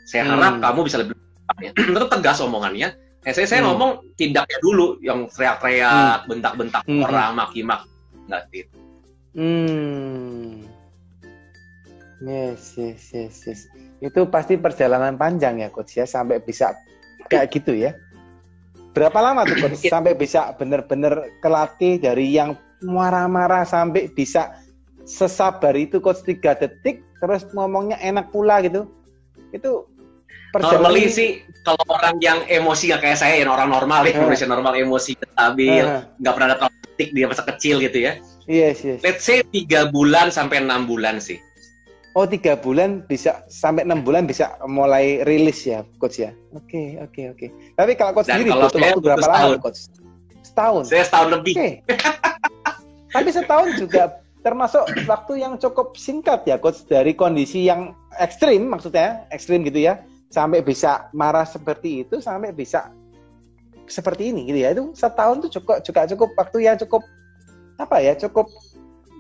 Speaker 1: Saya harap kamu bisa lebih depannya. Tetap tegas omongannya. Saya ngomong tidaknya dulu yang teriak-teriak, bentak-bentak orang, maki-maki, nggak gitu.
Speaker 2: Yes. Itu pasti perjalanan panjang ya coach ya, sampai bisa kayak gitu ya. Berapa lama tuh coach sampai bisa benar-benar kelatih dari yang marah-marah sampai bisa sesabar itu coach 3 detik terus ngomongnya enak pula gitu? Itu
Speaker 1: normally sih kalau orang yang emosi nggak kayak saya, yang orang normal ya, manusia normal, emosi stabil, nggak pernah ada traumatik dia masa kecil gitu ya.
Speaker 2: Yes.
Speaker 1: Let's say 3 bulan sampai 6 bulan sih.
Speaker 2: Oh, 3 bulan bisa sampai 6 bulan bisa mulai rilis ya, coach ya. Oke. Tapi kalau coach
Speaker 1: Dan
Speaker 2: sendiri
Speaker 1: kalau
Speaker 2: butuh
Speaker 1: saya
Speaker 2: waktu berapa
Speaker 1: setahun.
Speaker 2: lama, coach? Setahun.
Speaker 1: Saya setahun lebih.
Speaker 2: Oke. Tapi setahun juga termasuk waktu yang cukup singkat ya, coach, dari kondisi yang ekstrim, maksudnya ekstrim gitu ya, sampai bisa marah seperti itu, sampai bisa seperti ini gitu ya. Itu setahun tuh cukup waktu yang cukup cukup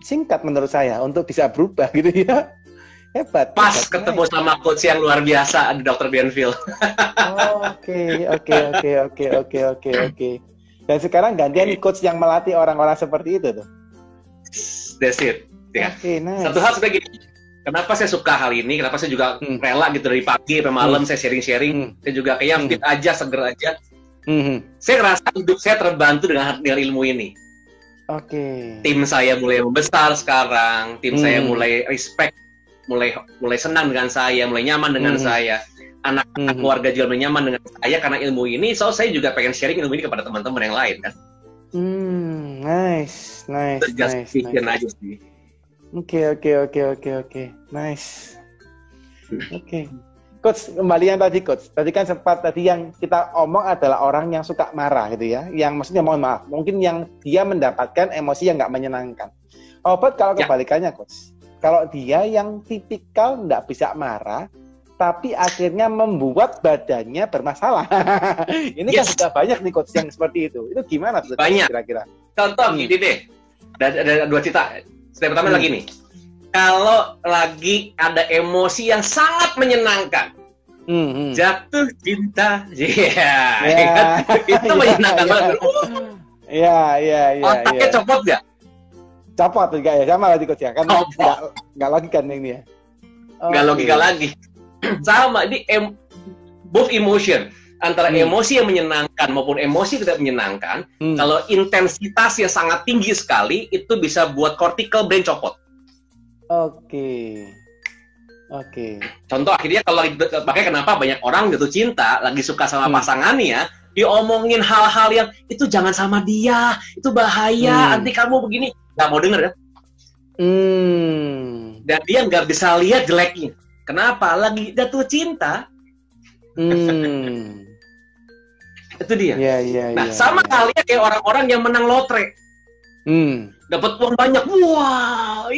Speaker 2: singkat menurut saya untuk bisa berubah gitu ya. Hebat.
Speaker 1: Pas ketemu sama coach yang luar biasa, Dr. Benfield.
Speaker 2: Oke. Dan sekarang gantian coach yang melatih orang-orang seperti itu tuh.
Speaker 1: That's it. Ya.
Speaker 2: Oke, nice.
Speaker 1: Satu hal seperti gini. Kenapa saya suka hal ini? Kenapa saya juga rela gitu dari pagi sampai malam saya sharing-sharing. Saya juga kayak fit aja, seger aja. Saya ngerasa hidup saya terbantu dengan ilmu ini.
Speaker 2: Oke.
Speaker 1: Tim saya mulai membesar sekarang. Tim saya mulai respect, mulai senang dengan saya, mulai nyaman dengan saya. Anak-anak keluarga juga mulai nyaman dengan saya karena ilmu ini. So saya juga pengen sharing ilmu ini kepada teman-teman yang lain kan.
Speaker 2: Nice.
Speaker 1: Aja sih.
Speaker 2: Oke. Nice. Oke. Coach, kembali yang tadi, Coach. Tadi kan sempat yang kita omong adalah orang yang suka marah gitu ya. Yang maksudnya mohon maaf, mungkin yang dia mendapatkan emosi yang nggak menyenangkan. Obat kalau kebalikannya, Coach. Kalau dia yang tipikal nggak bisa marah, tapi akhirnya membuat badannya bermasalah. Ini kan sudah banyak nih, Coach, yang seperti itu. Itu gimana tuh kira-kira?
Speaker 1: Contoh gini deh. Ada 2 cerita. Step pertama lagi nih. Kalau lagi ada emosi yang sangat menyenangkan, jatuh cinta, itu menyenangkan banget. Otaknya copot nggak?
Speaker 2: Copot juga ya, sama lagi coach ya, kan nggak logika ini ya.
Speaker 1: Nggak logika lagi. Sama, ini both emotion. Antara emosi yang menyenangkan maupun emosi tidak menyenangkan, kalau intensitasnya sangat tinggi sekali, itu bisa buat cortical brain copot.
Speaker 2: Oke.
Speaker 1: Contoh akhirnya kalau makanya kenapa banyak orang jatuh cinta lagi suka sama pasangannya, diomongin hal-hal yang itu jangan sama dia, itu bahaya, nanti kamu begini, nggak mau denger kan? Dan dia nggak bisa lihat jeleknya. Kenapa? Lagi jatuh cinta. Itu dia. Nah, sama halnya kayak orang-orang yang menang lotre. Dapat uang banyak, wah,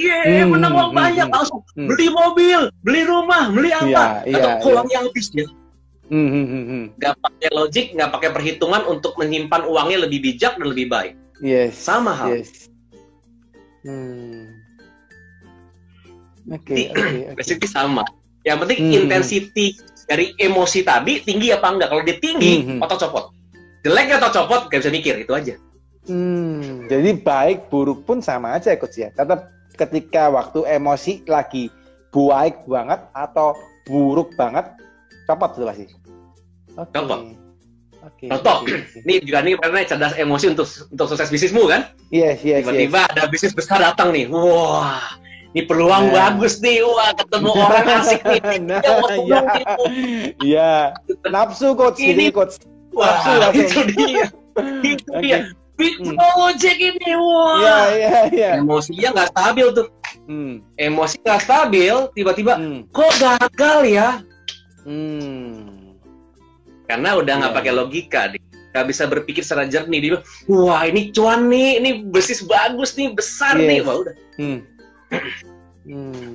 Speaker 1: menang uang banyak, langsung beli mobil, beli rumah, beli apa, atau uangnya habis ya. Nggak pakai logik, nggak pakai perhitungan untuk menyimpan uangnya lebih bijak dan lebih baik. Sama hal. Basically sama. Yang penting intensity dari emosi tadi tinggi apa enggak. Kalau dia tinggi, otot copot. Jelek atau copot, nggak bisa mikir, itu aja.
Speaker 2: Jadi baik buruk pun sama aja coach ya. Tetap ketika waktu emosi lagi baik banget atau buruk banget, copot tuh pasti.
Speaker 1: Copot. Contoh, ini juga nih karena cerdas emosi untuk sukses bisnismu kan? Tiba-tiba ada bisnis besar datang nih, wah, ini peluang bagus nih, wah ketemu orang asik nih.
Speaker 2: Nafsu coach, ini coach.
Speaker 1: Wah, itu dia. Itu dia. Big project ini, wah. Emosinya nggak stabil tuh. Emosi nggak stabil, tiba-tiba kok gagal ya? Karena udah nggak pakai logika, nggak bisa berpikir secara jernih. Dia, wah ini cuan nih, ini bisnis bagus nih, besar nih, wah udah.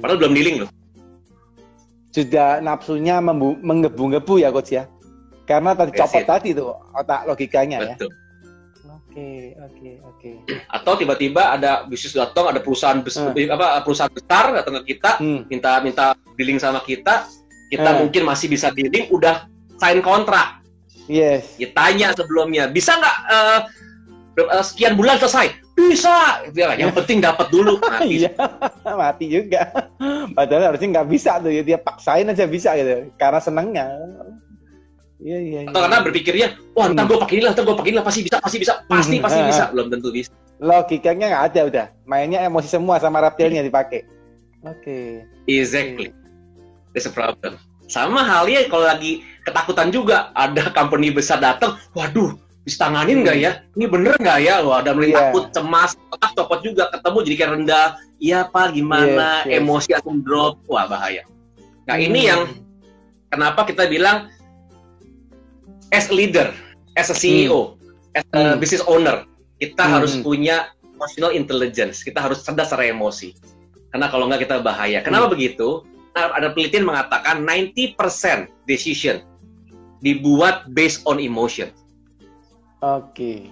Speaker 1: Padahal belum dealing loh.
Speaker 2: Sudah nafsunya menggebu-gebu ya coach ya. Karena tadi copot tadi tuh otak logikanya. Betul. Oke.
Speaker 1: Atau tiba-tiba ada bisnis datang, ada perusahaan perusahaan besar datang ke kita, minta dealing sama kita mungkin masih bisa dealing, udah sign kontrak. Ditanya sebelumnya, bisa nggak sekian bulan selesai? Bisa. Yang penting dapat dulu.
Speaker 2: Mati juga. Padahal harusnya nggak bisa tuh, dia paksain aja bisa gitu, karena senangnya.
Speaker 1: Atau karena berpikirnya, wah ntar gue pakai inilah, pasti bisa, pasti bisa, belum tentu bisa.
Speaker 2: Logikanya nggak ada udah, mainnya emosi semua sama reptilnya dipakai.
Speaker 1: Exactly, that's a problem. Sama halnya kalau lagi ketakutan juga, ada company besar datang, waduh, bisa tanganin nggak ya? Ini bener nggak ya? Wah, udah mulai takut, cemas, copot juga, ketemu jadi kayak rendah. Iya Pak, gimana? Emosi akan drop. Wah, bahaya. Nah, ini yang kenapa kita bilang as a leader, as a CEO, as a business owner, kita harus punya emotional intelligence. Kita harus cerdas secara emosi. Karena kalau nggak kita bahaya. Kenapa begitu? Nah, ada penelitian mengatakan 90% decision dibuat based on emotion.
Speaker 2: Oke.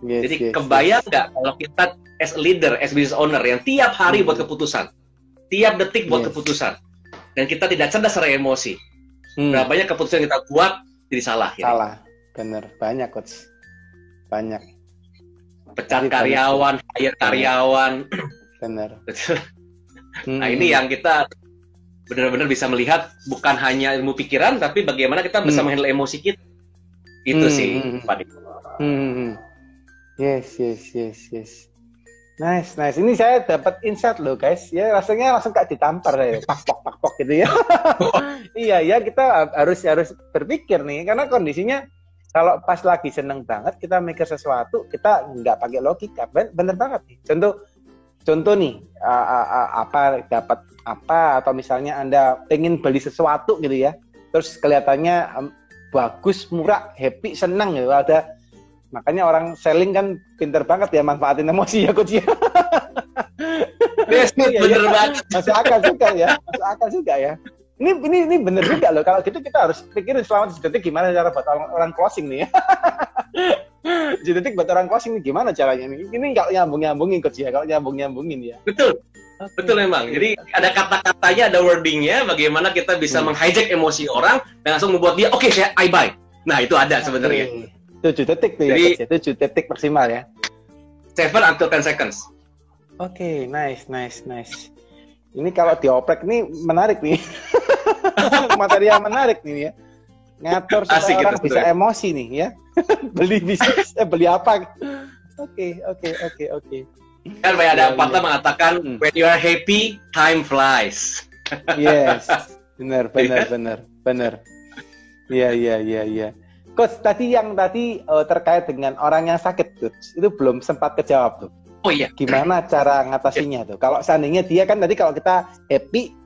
Speaker 1: Jadi kebayang nggak kalau kita as a leader, as business owner yang tiap hari buat keputusan, tiap detik buat keputusan, dan kita tidak cerdas secara emosi, berapa banyak keputusan yang kita buat jadi salah.
Speaker 2: Salah, bener, banyak coach, banyak.
Speaker 1: Pecat karyawan, hire karyawan,
Speaker 2: bener.
Speaker 1: Nah ini yang kita benar-benar bisa melihat bukan hanya ilmu pikiran, tapi bagaimana kita bisa menghandle emosi kita. Itu sih, Pak Dik.
Speaker 2: Yes. Nice. Ini saya dapat insight loh guys. Ya rasanya langsung kayak ditampar ya, pak gitu ya. Iya, kita harus berpikir nih, karena kondisinya kalau pas lagi seneng banget kita mikir sesuatu, kita nggak pakai logika. Bener banget nih. Contoh nih, dapat apa, atau misalnya Anda pengen beli sesuatu gitu ya, terus kelihatannya bagus, murah, happy, senang gitu. Makanya orang selling kan pinter banget ya manfaatin emosi ya coach ya.
Speaker 1: Bener banget.
Speaker 2: Masuk akal juga ya. Ini bener juga loh. Kalau gitu kita harus pikirin selama 7 detik gimana cara buat orang closing nih ya. 7 detik buat orang closing nih gimana caranya nih. Ini kalau nyambungin coach ya, kalau nyambungin ya.
Speaker 1: Betul. Betul memang. Jadi ada kata-katanya, ada wordingnya, bagaimana kita bisa menghijack emosi orang dan langsung membuat dia, oke, I buy. Nah, itu ada sebenarnya.
Speaker 2: 7 detik tuh ya, 7 detik maksimal ya.
Speaker 1: 7 until 10 seconds.
Speaker 2: Oke, nice. Ini kalau dioprek nih menarik nih. Materi yang menarik nih ya. Ngatur supaya orang bisa emosi nih ya. Beli bisnis, beli apa. Oke.
Speaker 1: Kan ada patah mengatakan when you are happy, time flies.
Speaker 2: Yes, benar. Iya. Coach, tadi terkait dengan orang yang sakit, Coach, itu belum sempat kejawab tuh.
Speaker 1: Oh iya.
Speaker 2: Gimana cara ngatasinya tuh? Kalau seandainya dia kan tadi kalau kita happy,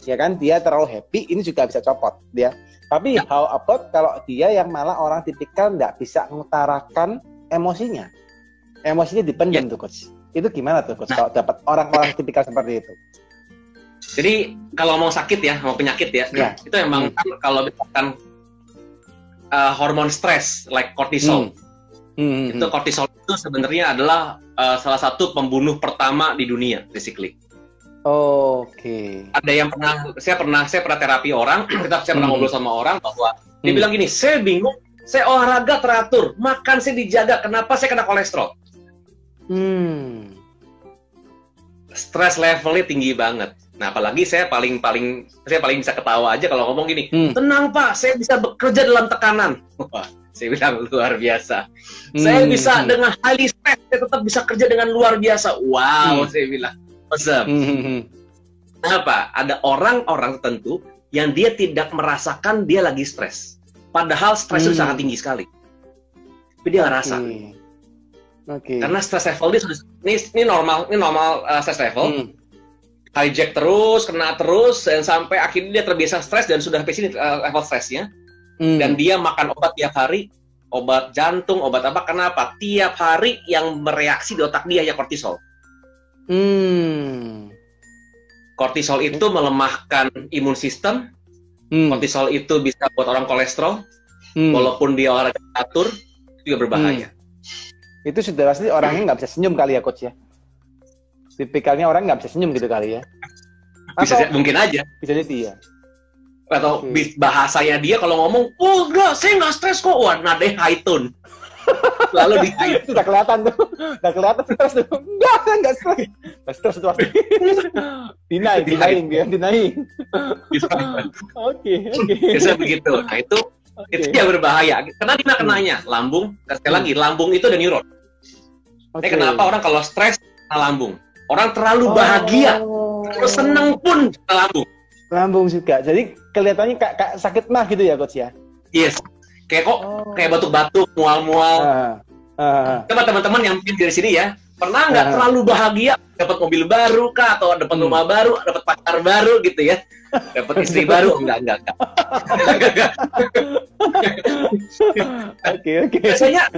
Speaker 2: ya kan dia terlalu happy, ini juga bisa copot dia. Tapi how about kalau dia yang malah orang tipikal nggak bisa mengutarakan emosinya dipendam tuh Coach. Itu gimana tuh Coach kalau dapat orang-orang tipikal seperti itu?
Speaker 1: Jadi kalau mau sakit ya, mau penyakit ya. Itu emang kan kalau misalkan hormon stres like cortisol. Itu cortisol itu sebenarnya adalah salah satu pembunuh pertama di dunia basically.
Speaker 2: Oke.
Speaker 1: Ada yang saya pernah terapi orang, saya pernah ngobrol sama orang bahwa dia bilang gini, saya bingung, saya olahraga teratur, makan saya dijaga, kenapa saya kena kolesterol? Stress levelnya tinggi banget. Nah, apalagi saya paling bisa ketawa aja kalau ngomong gini, tenang Pak, saya bisa bekerja dalam tekanan. Wah, saya bilang luar biasa. Saya bisa dengan highly stress, saya tetap bisa kerja dengan luar biasa. Wow, saya bilang. Awesome. Kenapa? Ada orang-orang tertentu yang dia tidak merasakan dia lagi stres. Padahal stres itu sangat tinggi sekali. Tapi dia nggak rasa. Karena stress level dia sudah ini normal stress level. Hijack terus, kena terus, dan sampai akhirnya dia terbiasa stres dan sudah sampai sini level stresnya. Dan dia makan obat tiap hari, obat jantung, obat apa? Kenapa? Tiap hari yang bereaksi di otak dia ya kortisol. Kortisol itu melemahkan imun sistem. Kortisol itu bisa buat orang kolesterol. Walaupun dia olahraga teratur, itu juga berbahaya.
Speaker 2: Itu sudah pasti orangnya nggak bisa senyum kali ya Coach ya? Tipikalnya orang nggak bisa senyum gitu kali ya?
Speaker 1: Mungkin aja.
Speaker 2: Bisa jadi ya.
Speaker 1: Atau bahasanya dia kalau ngomong, oh enggak, saya nggak stres kok. Wah, nadanya high tone. Lalu
Speaker 2: itu udah kelihatan tuh. Udah kelihatan stres tuh. Enggak, saya nggak stres. Nggak stres itu pasti. Dinaing. Oke.
Speaker 1: Bisa begitu. Nah, itu yang berbahaya. Karena di mana kenanya? Lambung. Sekali lagi, lambung itu ada neuron. Kenapa orang kalau stres kena lambung? Orang terlalu bahagia, terlalu seneng pun kena lambung.
Speaker 2: Lambung juga. Jadi kelihatannya kayak sakit mah gitu ya Coach ya?
Speaker 1: Yes. Kayak kok kayak batuk-batuk, mual-mual. Coba teman-teman yang mungkin dari sini ya, pernah nggak terlalu bahagia dapat mobil baru kah, atau dapat rumah baru, dapat pacar baru gitu ya, dapat istri baru? Enggak.
Speaker 2: Oke.
Speaker 1: Biasanya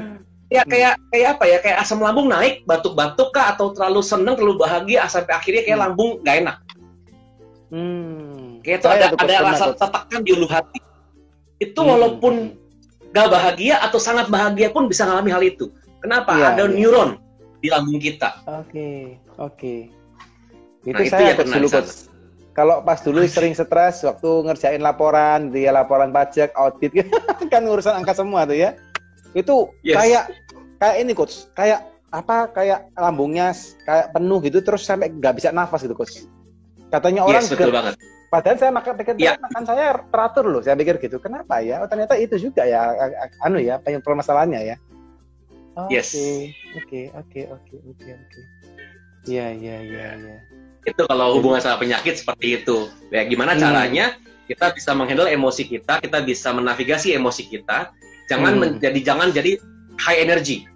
Speaker 1: ya kayak apa ya, kayak asam lambung naik, batuk-batuk kah, atau terlalu seneng, terlalu bahagia sampai akhirnya kayak lambung nggak enak. Kayak itu ada rasa tertekan di ulu hati. Itu walaupun nggak bahagia atau sangat bahagia pun bisa ngalami hal itu. Kenapa? Ada neuron di lambung kita.
Speaker 2: Oke. Itu
Speaker 1: Nah,
Speaker 2: saya
Speaker 1: itu
Speaker 2: dulu, Coach. Kalau pas dulu sering stres waktu ngerjain laporan, laporan pajak, audit, kan urusan angka semua tuh ya. Itu kayak ini, Coach. Kayak lambungnya kayak penuh gitu, terus sampai nggak bisa nafas gitu, Coach. Katanya orang
Speaker 1: betul banget.
Speaker 2: Padahal saya makan saya teratur loh. Saya pikir gitu. Kenapa ya? Oh, ternyata itu juga ya permasalahannya ya. Oke. Iya.
Speaker 1: Itu kalau hubungan sama penyakit seperti itu. Ya, gimana caranya kita bisa menghandle emosi kita bisa menavigasi emosi kita. Jangan jadi high energy.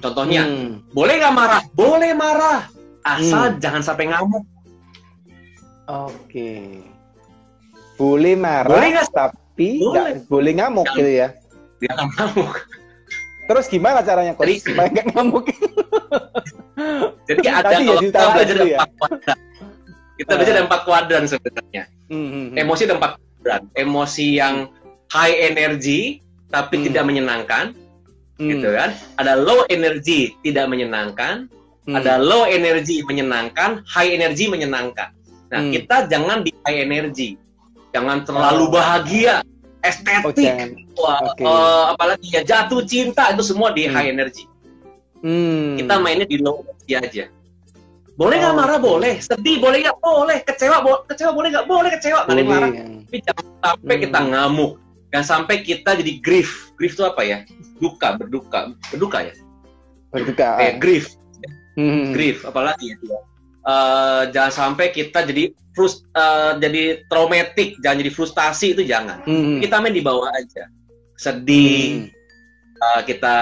Speaker 1: Contohnya, boleh nggak marah? Boleh marah. Asal jangan sampai ngamuk.
Speaker 2: Oke. Boleh marah, tapi nggak boleh ngamuk gitu ya?
Speaker 1: Jangan ngamuk.
Speaker 2: Terus gimana caranya, Coach, supaya nggak ngamuk?
Speaker 1: Jadi ada, kalau kita belajar ada 4 kuadran. Kita belajar ada 4 kuadran sebenarnya. Emosi ada 4 kuadran. Emosi yang high energy, tapi tidak menyenangkan. Gitu kan? Ada low energy, tidak menyenangkan. Ada low energy, menyenangkan. High energy, menyenangkan. Nah, kita jangan di high energy. Jangan terlalu bahagia, estetik, apalagi ya jatuh cinta, itu semua di high energy. Kita mainnya di low energy aja. Boleh nggak marah? Boleh. Sedih? Boleh nggak? Boleh. Kecewa boleh nggak? Boleh kecewa. Nggak ada yang marah. Tapi jangan sampai kita ngamuk. Jangan sampai kita jadi grief. Grief itu apa ya? Berduka ya? Berduka. Grief. Grief, apalagi ya? Jangan sampai kita jadi traumatik, jangan jadi frustasi, itu jangan. Kita main di bawah aja. Sedih, kita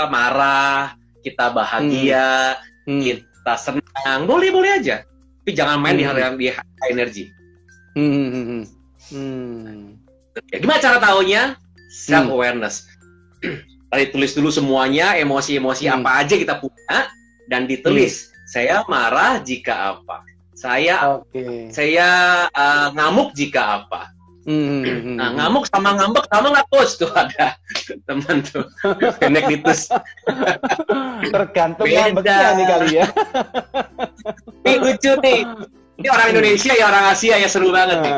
Speaker 1: marah, kita bahagia, kita senang, boleh aja. Tapi jangan main di high energy. Gimana cara taunya? Self awareness. Tadi tulis dulu semuanya, emosi-emosi apa aja kita punya, dan ditulis. Saya marah jika apa? Saya ngamuk jika apa? Nah, ngamuk sama ngambek sama nggak, Coach? Tuh ada teman tuh, Benedictus.
Speaker 2: Tergantung ngambeknya nih kali ya.
Speaker 1: Ini lucu nih. Ini orang Indonesia ya, orang Asia ya, seru banget nih.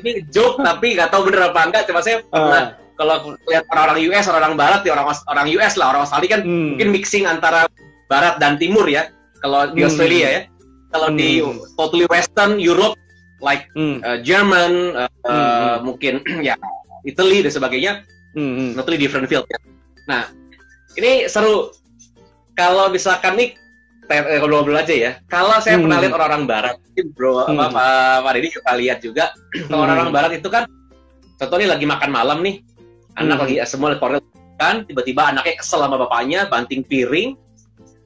Speaker 1: Ini joke tapi nggak tahu bener apa enggak. Cuma saya pernah kalau lihat orang-orang US, orang Barat ya, orang US lah, orang Australia kan mungkin mixing antara Barat dan Timur ya. Kalau di Australia ya, kalau di totally Western Europe, like German, mungkin ya Italy dan sebagainya, totally different field ya. Nah, ini seru. Kalau misalkan nih, ngobrol aja ya. Kalau saya pernah lihat orang-orang Barat, Pak Deddy juga lihat juga. Kalau orang-orang Barat itu kan, contohnya lagi makan malam nih, anak lagi semua keluarga kan, tiba-tiba anaknya kesel sama bapaknya, banting piring.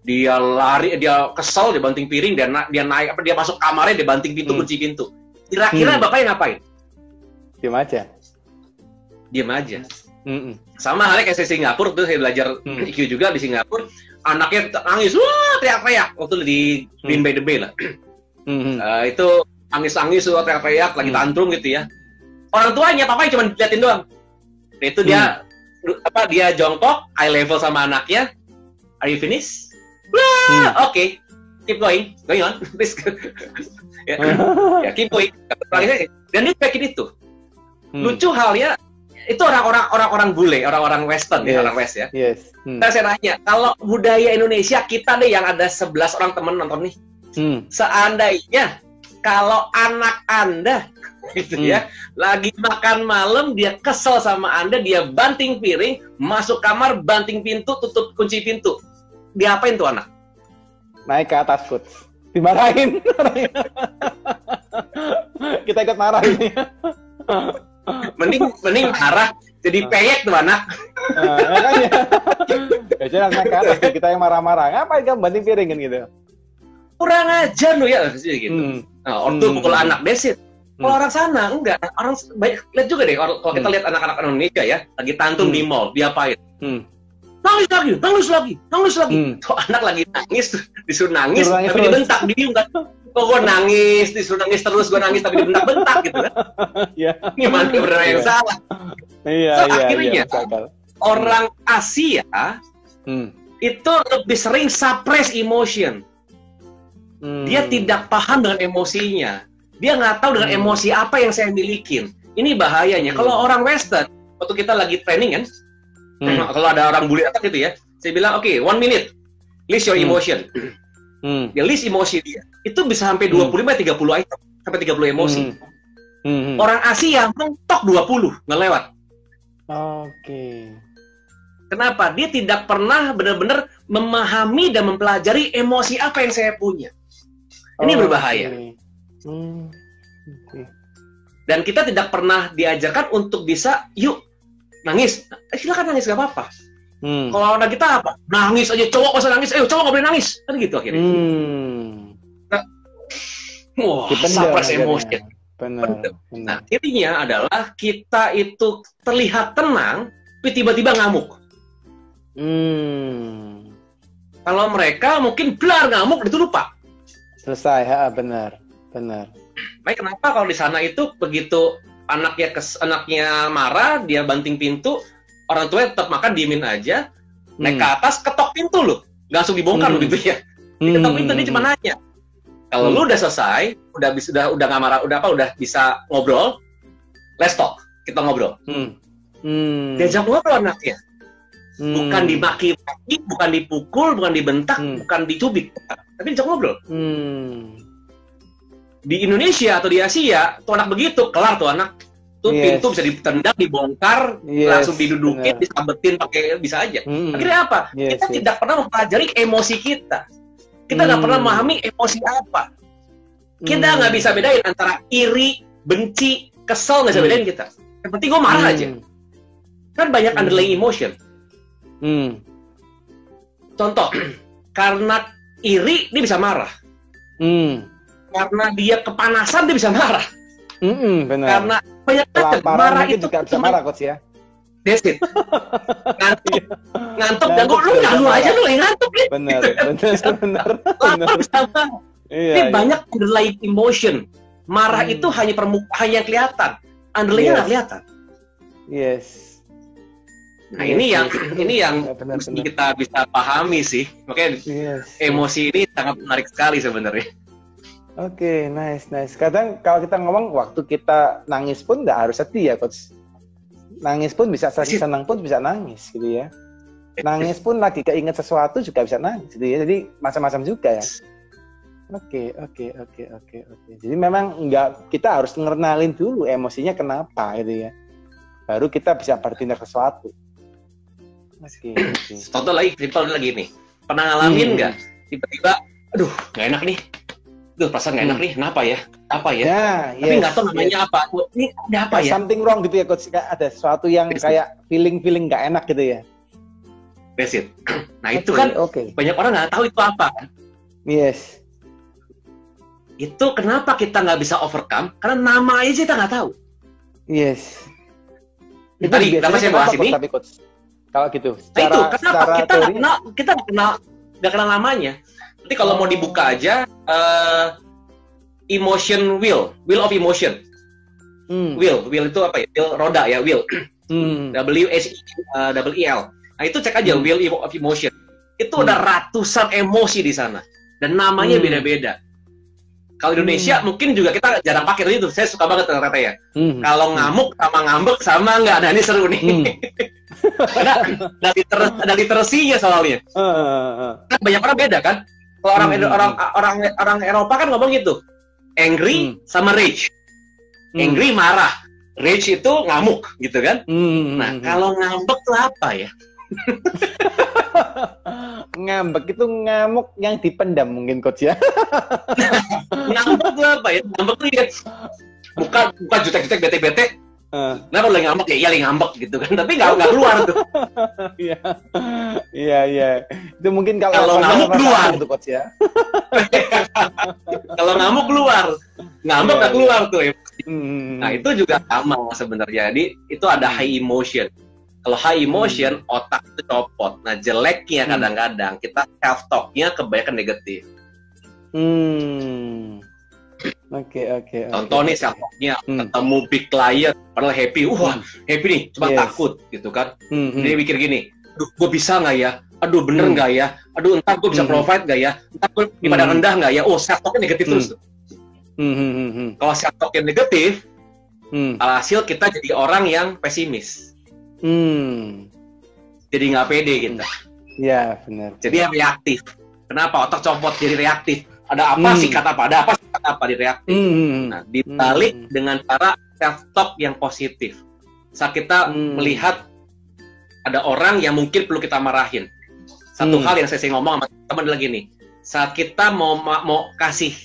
Speaker 1: Dia lari, dia kesel, dia banting piring, dia naik, dia masuk kamarnya, dia banting pintu, kunci pintu. Kira-kira bapaknya ngapain?
Speaker 2: Diam aja.
Speaker 1: Sama halnya kayak saya Singapura, tuh saya belajar IQ juga di Singapura, anaknya nangis, wah teriak-teriak, waktu di Green by the Bay lah. Itu nangis-nangis, teriak-teriak, lagi tantrum gitu ya. Orang tuanya, papanya cuma diliatin doang. Itu dia, dia jongkok, eye level sama anaknya. Are you finished? Oke. Keep going on. ya, keep going. Dan dia bikin itu. Lucu halnya, itu orang-orang bule, orang-orang Western, ya, orang West ya. Nah, saya nanya, kalau budaya Indonesia, kita nih yang ada 11 orang teman nonton nih, seandainya kalau anak Anda gitu ya, lagi makan malam, dia kesel sama Anda, dia banting piring, masuk kamar, banting pintu, tutup kunci pintu. Diapain tuh anak?
Speaker 2: Naik ke atas, Coach. Dimarahin. Kita ikut marah ini.
Speaker 1: mending marah jadi peyek tuh anak.
Speaker 2: Makanya. Biasanya anak-anak kita yang marah-marah, ngapain kamu banting piring kan gitu.
Speaker 1: Kurang ajar lu ya gitu. Nah, ortu pukul anak desit. Kalau orang sana enggak, orang banyak lihat juga deh kalau kita lihat anak-anak Indonesia ya, lagi tantrum di mall, diapain? Nangis lagi. Tuh anak lagi nangis, disuruh nangis, tapi
Speaker 2: terus.
Speaker 1: dibentak, diem kan. Kok gue nangis, disuruh nangis terus, gue nangis tapi dibentak-bentak gitu kan.
Speaker 2: Iya.
Speaker 1: Gimana benar yang salah?
Speaker 2: Iya.
Speaker 1: Akhirnya orang Asia itu lebih sering suppress emotion. Dia tidak paham dengan emosinya. Dia nggak tahu dengan emosi apa yang saya milikin. Ini bahayanya. Kalau orang Western, waktu kita lagi training kan, kalau ada orang bully apa gitu ya, saya bilang, oke, 1 minute, list your emotion. Dia list emosi dia. Itu bisa sampai 25-30 item, sampai 30 emosi. Orang Asia mentok 20, nggak lewat.
Speaker 2: Oke.
Speaker 1: Kenapa? Dia tidak pernah benar-benar memahami dan mempelajari emosi apa yang saya punya. Ini berbahaya. Dan kita tidak pernah diajarkan untuk bisa, yuk, nangis. Silakan nangis, gak apa-apa. Kalau orang kita apa? Nangis aja, cowok masa nangis, cowok gak boleh nangis. Kan gitu akhirnya. Wah, suppress emotion.
Speaker 2: Benar.
Speaker 1: Nah, intinya adalah kita itu terlihat tenang, tapi tiba-tiba ngamuk. Kalau mereka mungkin belar ngamuk, itu lupa.
Speaker 2: Selesai, benar.
Speaker 1: Baik, kenapa kalau di sana itu begitu anaknya marah, dia banting pintu, orang tua tetap makan, diemin aja, naik ke atas, ketok pintu loh, nggak langsung dibongkar loh gitu ya. Ketok pintu, dia cuma nanya. Kalau lu udah selesai, udah nggak marah, udah bisa ngobrol, let's talk, kita ngobrol. Diajak ngobrol anaknya. Bukan dimaki-maki, bukan dipukul, bukan dibentak, bukan dicubit, tapi diajak ngobrol. Di Indonesia atau di Asia, tuh anak begitu, kelar tuh anak. Tuh pintu bisa ditendang, dibongkar, langsung didudukin, disambetin pakai bisa aja. Akhirnya apa? Kita tidak pernah mempelajari emosi kita. Kita nggak pernah memahami emosi apa. Kita nggak bisa bedain antara iri, benci, kesel, nggak bisa bedain kita. Yang penting gue marah aja. Kan banyak underlying emotion. Contoh, karena iri dia bisa marah. Karena dia kepanasan dia bisa marah.
Speaker 2: Benar.
Speaker 1: Karena banyak marah itu
Speaker 2: juga bisa marah, coach ya.
Speaker 1: That's it. Ngantuk dan gue lu aja lu yang ngantuk ya.
Speaker 2: Benar.
Speaker 1: Lapar bisa marah. Ini banyak underlying emotion. Marah itu hanya hanya kelihatan. Underlying nggak kelihatan.
Speaker 2: Yes.
Speaker 1: Nah, ini yang mesti kita bisa pahami sih. Makanya emosi ini sangat menarik sekali sebenarnya.
Speaker 2: Oke, nice. Kadang kalau kita ngomong waktu kita nangis pun nggak harus sedih ya, coach. Nangis pun bisa senang pun bisa nangis gitu ya. Nangis pun lagi keinget sesuatu juga bisa nangis gitu ya. Jadi macam-macam juga ya. Oke. Jadi memang kita harus ngenalin dulu emosinya kenapa gitu ya. Baru kita bisa bertindak sesuatu. Oke.
Speaker 1: Contoh lagi, simpel lagi nih. Pernah ngalamin nggak? Tiba-tiba, aduh, nggak enak nih. Duh, perasaan nggak enak nih. Kenapa ya? Tapi nggak tahu namanya apa. Ini ada apa ya?
Speaker 2: Something wrong gitu ya, coach. Ada sesuatu yang kayak feeling nggak enak gitu ya.
Speaker 1: That's it. Nah, itu kan banyak orang nggak tahu itu apa kan?
Speaker 2: Yes.
Speaker 1: Itu kenapa kita nggak bisa overcome? Karena nama aja kita nggak tahu.
Speaker 2: Yes.
Speaker 1: Itu tadi, kenapa saya bahas ini?
Speaker 2: Tapi, coach, kalau gitu.
Speaker 1: Itu kenapa kita nggak kenal namanya? Nanti kalau mau dibuka aja, emotion wheel of emotion. Wheel itu apa ya? Wheel roda ya, wheel. W-H-E-L. Nah, itu cek aja wheel of emotion. Itu ada ratusan emosi di sana dan namanya beda-beda. Kalau Indonesia mungkin juga kita jarang pakai itu. Saya suka banget ternyata ya. Kalau ngamuk sama ngambek sama nggak, nah ini seru nih. Ada literasinya soalnya. Kan banyak orang beda kan. Kalau orang Eropa kan ngomong gitu. Angry sama rage. Angry marah, rage itu ngamuk gitu kan. Nah, kalau ngambek tuh apa ya?
Speaker 2: Ngambek itu ngamuk yang dipendam mungkin, coach ya.
Speaker 1: Ngambek tuh apa ya? Ngambek tuh ya bukan jutek-jutek bete-bete. Nah kalau lagi ngambek ya iya lagi ngambek gitu kan, tapi nggak keluar tuh.
Speaker 2: Iya. Itu mungkin
Speaker 1: kalau ngamuk keluar
Speaker 2: itu coach ya.
Speaker 1: Kalau ngamuk keluar, ngambek nggak keluar tuh. Nah itu juga sama sebenarnya. Jadi itu ada high emotion. Kalau high emotion, otak itu copot. Nah jeleknya kadang-kadang kita self talk-nya kebanyakan negatif.
Speaker 2: Oke.
Speaker 1: Contoh nih self talk-nya ketemu big client, padahal happy, happy nih, cuma takut gitu kan. Dia mikir gini, aduh gue bisa nggak ya? Aduh bener nggak ya? Aduh entar gue bisa provide nggak ya? Entar gue daripada rendah nggak ya? Oh self talk-nya negatif terus. Kalau self talk-nya negatif, alhasil kita jadi orang yang pesimis. Jadi nggak pede kita.
Speaker 2: Ya benar.
Speaker 1: Jadi yang reaktif. Kenapa otak copot jadi reaktif? Ada apa sih kata apa? Ada apa sih kata apa di reaktif? Nah dibalik dengan cara self talk yang positif. Saat kita melihat ada orang yang mungkin perlu kita marahin. Satu hal yang saya sering ngomong sama teman lagi nih. Saat kita mau kasih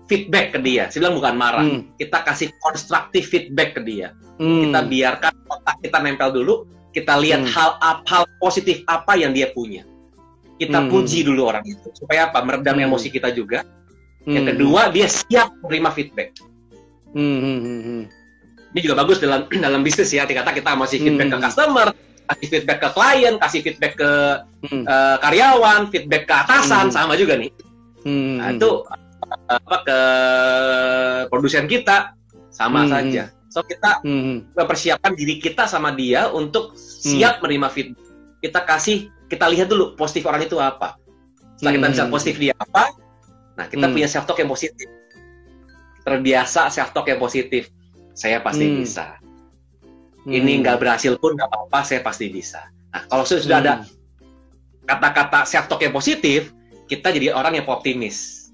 Speaker 1: feedback ke dia, saya bilang bukan marah. Kita kasih konstruktif feedback ke dia. Kita biarkan otak kita nempel dulu, kita lihat hal positif apa yang dia punya. Kita puji dulu orang itu. Supaya apa? Meredam emosi kita juga. Yang kedua, dia siap menerima feedback. Ini juga bagus dalam bisnis ya. Kata kita masih feedback ke customer, kasih feedback ke klien, kasih feedback ke karyawan, feedback ke atasan, sama juga nih. Nah, itu ke produsen kita sama saja. So kita mempersiapkan diri kita sama dia untuk siap menerima feedback. Kita lihat dulu positif orang itu apa. Setelah kita bisa positif dia apa, nah kita punya self talk yang positif. Terbiasa self talk yang positif. Saya pasti bisa. Ini nggak berhasil pun nggak apa-apa, saya pasti bisa. Nah kalau sudah ada kata-kata self talk yang positif, kita jadi orang yang optimis.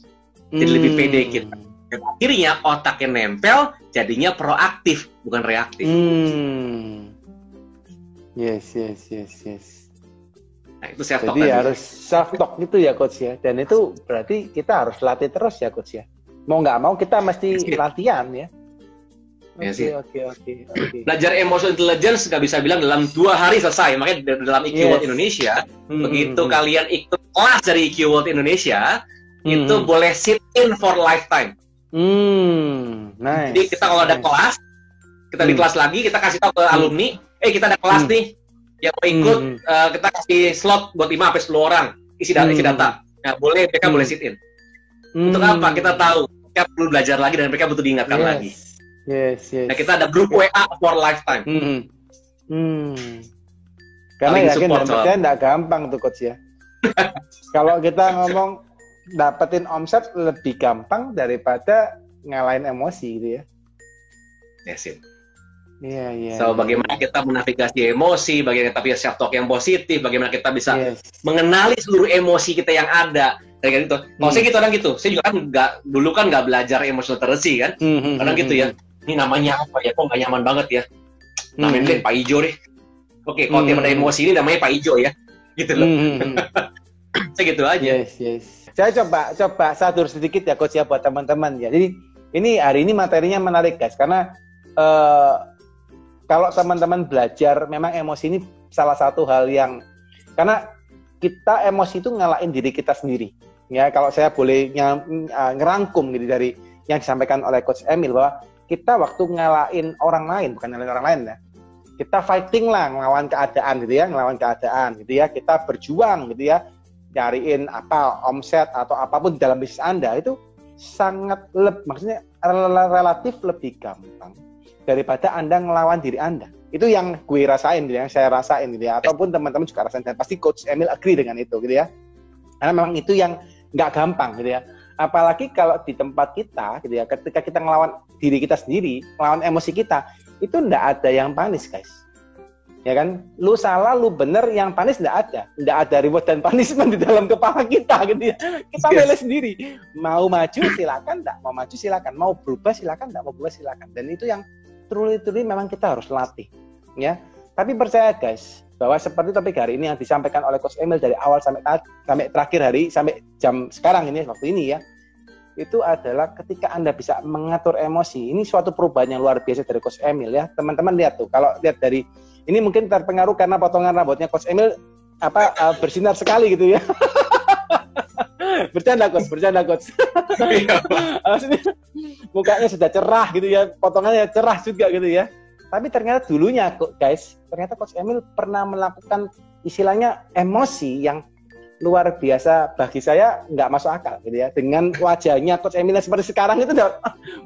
Speaker 1: Jadi lebih pede kita. Dan akhirnya otaknya nempel, jadinya proaktif, bukan reaktif.
Speaker 2: Yes.
Speaker 1: Nah, itu self talk.
Speaker 2: Jadi harus self talk gitu ya coach ya. Dan itu berarti kita harus latih terus ya coach ya. Mau nggak mau kita mesti latihan ya. Oke.
Speaker 1: Belajar emotional intelligence nggak bisa bilang dalam 2 hari selesai. Makanya dalam EQ World Indonesia, begitu kalian ikut kelas dari EQ World Indonesia, itu boleh sit in for lifetime.
Speaker 2: Nice.
Speaker 1: Jadi kita kalau ada kelas, kita di kelas lagi, kita kasih tahu ke alumni, kita ada kelas nih, yang mau ikut, kita kasih slot buat 5-10 orang, isi data. Nah, mereka boleh sit in. Untuk apa? Kita tahu, mereka perlu belajar lagi dan mereka butuh diingatkan lagi.
Speaker 2: Yes.
Speaker 1: Nah, kita ada grup WA for lifetime.
Speaker 2: Karena yakin dan percaya nggak gampang tuh coach ya. Kalau kita ngomong dapetin omset lebih gampang daripada ngalahin emosi gitu ya.
Speaker 1: Yes.
Speaker 2: Iya.
Speaker 1: So, bagaimana kita menavigasi emosi, bagaimana kita punya self talk yang positif, bagaimana kita bisa mengenali seluruh emosi kita yang ada. Kayak gitu. Kalau saya gitu orang gitu. Saya juga kan dulu nggak belajar emotional literacy kan. Kadang gitu ya. Ini namanya apa ya? Kok nggak nyaman banget ya? Namanya Pak Ijo deh. Oke, kalau tiap ada emosi ini namanya Pak Ijo ya. Gitu loh. Saya gitu aja.
Speaker 2: Yes. Saya coba sadur sedikit ya coach ya buat teman-teman ya. Jadi hari ini materinya menarik guys karena kalau teman-teman belajar memang emosi ini salah satu hal yang karena kita emosi itu ngalahin diri kita sendiri. Ya kalau saya boleh ngerangkum gitu dari yang disampaikan oleh Coach Emil bahwa kita waktu ngalahin orang lain bukan ngalahin orang lain ya. Kita fighting lah ngelawan keadaan gitu ya, kita berjuang gitu ya. Nyariin omset atau apapun di dalam bisnis Anda itu sangat maksudnya relatif lebih gampang daripada Anda ngelawan diri Anda. Itu yang gue rasain gitu, yang saya rasain gitu ya, ataupun teman-teman juga rasain dan pasti Coach Emil agree dengan itu gitu ya. Karena memang itu yang nggak gampang gitu ya. Apalagi kalau di tempat kita gitu ya, ketika kita ngelawan diri kita sendiri, ngelawan emosi kita, itu nggak ada yang panis guys. Ya kan, lu salah, lu bener, yang panis nggak ada reward dan punishment di dalam kepala kita gitu ya. Kita milih sendiri, mau maju silakan, nggak mau maju silakan, mau berubah silakan, nggak mau berubah silakan. Dan itu yang truly memang kita harus latih, ya. Tapi percaya guys, bahwa seperti topik hari ini yang disampaikan oleh Coach Emil dari awal sampai terakhir hari, sampai jam sekarang ini, waktu ini ya, itu adalah ketika Anda bisa mengatur emosi. Ini suatu perubahan yang luar biasa dari Coach Emil ya. Teman-teman lihat tuh, kalau lihat dari ini mungkin terpengaruh karena potongan rambutnya Coach Emil bersinar sekali gitu ya. Bercanda Coach. Maksudnya mukanya sudah cerah gitu ya, potongannya cerah juga gitu ya. Tapi ternyata dulunya guys, ternyata Coach Emil pernah melakukan istilahnya emosi yang luar biasa, bagi saya nggak masuk akal gitu ya. Dengan wajahnya Coach Emil seperti sekarang itu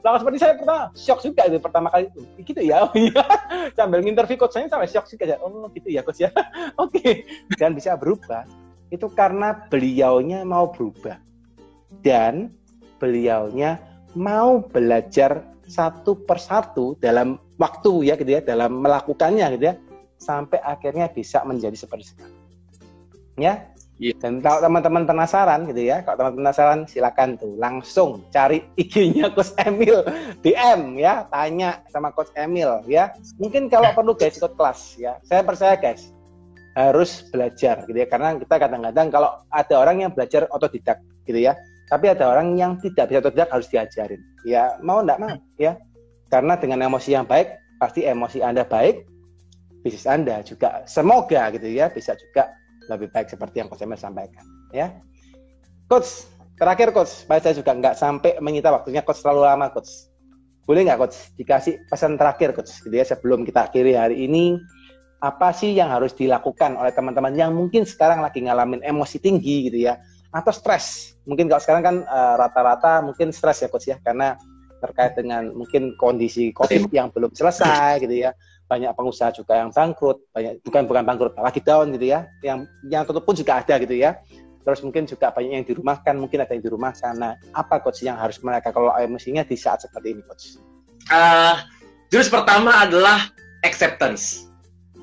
Speaker 2: langsung seperti saya pertama shock juga itu pertama kali itu. Gitu ya. Oh iya. Sambil nginterview coach saya sampai shock juga ya. Oh gitu ya Coach ya. Oke. Dan bisa berubah itu karena beliaunya mau berubah. Dan beliaunya mau belajar satu persatu dalam waktu ya gitu ya, dalam melakukannya gitu ya, sampai akhirnya bisa menjadi seperti sekarang. Ya. Yeah. Dan kalau teman-teman penasaran gitu ya, kalau teman-teman penasaran silakan tuh langsung cari IG-nya Coach Emil, DM ya, tanya sama Coach Emil ya. Mungkin kalau perlu guys ikut kelas ya. Saya percaya guys harus belajar gitu ya, karena kita kadang-kadang kalau ada orang yang belajar otodidak gitu ya, tapi ada orang yang tidak bisa otodidak harus diajarin ya, mau enggak mau ya, karena dengan emosi yang baik pasti emosi Anda baik, bisnis Anda juga semoga gitu ya bisa juga lebih baik seperti yang Coach Emil sampaikan ya. Coach, terakhir Coach, saya juga nggak sampai menyita waktunya Coach terlalu lama Coach, boleh nggak Coach dikasih pesan terakhir Coach gitu ya sebelum kita akhiri hari ini. Apa sih yang harus dilakukan oleh teman-teman yang mungkin sekarang lagi ngalamin emosi tinggi gitu ya, atau stres? Mungkin kalau sekarang kan rata-rata mungkin stres ya Coach ya, karena terkait dengan mungkin kondisi COVID yang belum selesai gitu ya. Banyak pengusaha juga yang bangkrut, bukan bangkrut, lagi down gitu ya. Yang tutup pun juga ada gitu ya. Terus mungkin juga banyak yang dirumahkan, mungkin ada yang di rumah sana. Apa Coach yang harus mereka kelola emosinya di saat seperti ini Coach?
Speaker 1: Jurus pertama adalah acceptance.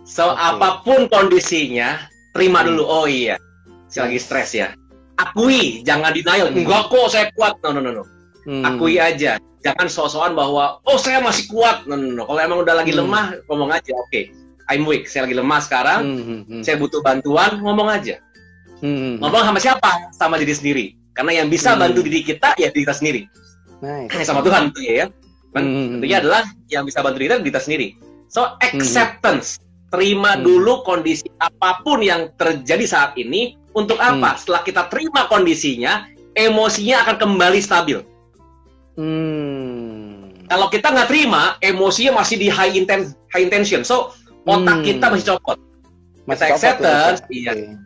Speaker 1: So, apapun kondisinya, terima dulu. Oh iya, saya lagi stres ya. Akui, jangan denial. Enggak kok, saya kuat. No. Akui aja. Jangan sok-sokan bahwa, oh saya masih kuat. No. Kalau emang udah lagi lemah, ngomong aja. Oke, I'm weak. Saya lagi lemah sekarang. Saya butuh bantuan, ngomong aja. Ngomong sama siapa? Sama diri sendiri. Karena yang bisa bantu diri kita, ya diri kita sendiri.
Speaker 2: Nice.
Speaker 1: Sama Tuhan tentunya ya. Tentunya adalah yang bisa bantu diri kita sendiri. So, acceptance. Terima dulu kondisi apapun yang terjadi saat ini. Untuk apa? Setelah kita terima kondisinya, emosinya akan kembali stabil. Kalau kita nggak terima, emosinya masih di high intention. So, otak kita masih copot. Kita acceptance, iya.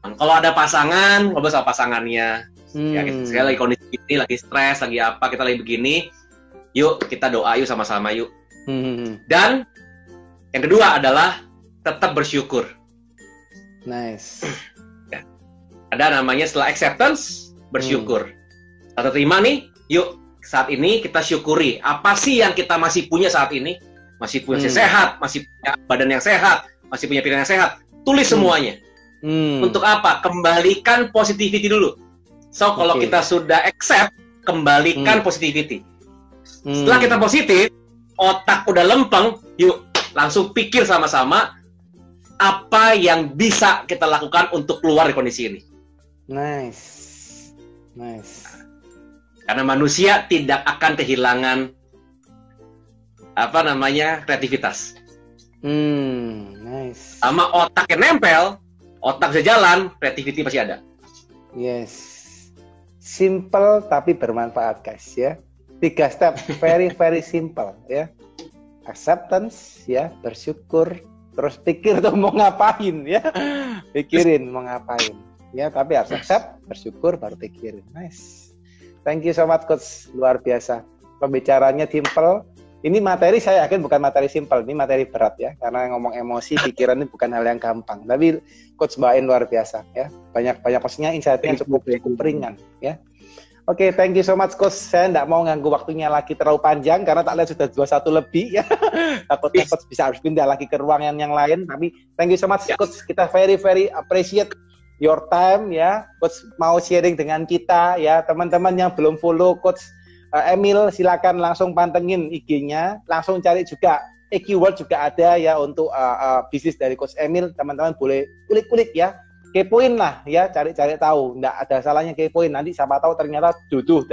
Speaker 1: Kalau ada pasangan, ngobrol sama pasangannya. Ya, sekali lagi kondisi ini, lagi stres, lagi apa, kita lagi begini. Yuk, kita doa yuk sama-sama yuk. Dan yang kedua adalah tetap bersyukur.
Speaker 2: Nice.
Speaker 1: Ya. Ada namanya setelah acceptance, bersyukur. Kita terima nih, yuk saat ini kita syukuri. Apa sih yang kita masih punya saat ini? Masih punya sehat, masih punya badan yang sehat, masih punya pikiran yang sehat. Tulis semuanya. Untuk apa? Kembalikan positivity dulu. So, kalau kita sudah accept, kembalikan positivity. Setelah kita positif, otak udah lempeng, yuk langsung pikir sama-sama apa yang bisa kita lakukan untuk keluar dari kondisi ini.
Speaker 2: Nice.
Speaker 1: Karena manusia tidak akan kehilangan kreativitas.
Speaker 2: Nice.
Speaker 1: Sama otak yang nempel, otak bisa jalan, kreativiti pasti ada.
Speaker 2: Yes. Simple tapi bermanfaat guys ya. 3 step, very simple ya. Acceptance ya, bersyukur, terus pikir tuh mau ngapain ya. Pikirin mau ngapain. Ya, tapi harus accept, bersyukur, baru pikirin. Nice. Thank you so much Coach, luar biasa. Pembicaranya simple. Ini materi saya yakin bukan materi simple, ini materi berat ya. Karena ngomong emosi, pikiran ini bukan hal yang gampang. Tapi Coach bawain luar biasa ya. Banyak pastinya insight-nya cukup ringan ya. Oke, thank you so much Coach. Saya tidak mau ganggu waktunya lagi terlalu panjang karena tak lihat sudah 21 lebih ya. Takutnya Coach bisa harus pindah lagi ke ruangan yang lain. Tapi thank you so much Coach. Kita very appreciate your time ya. Coach mau sharing dengan kita ya. Teman-teman yang belum follow Coach Emil, silakan langsung pantengin IG-nya. Langsung cari juga keyword juga ada ya untuk bisnis dari Coach Emil. Teman-teman boleh kulik-kulik ya. kepoin lah ya, cari-cari tahu. Nggak ada salahnya kepoin. Nanti siapa tahu ternyata jodoh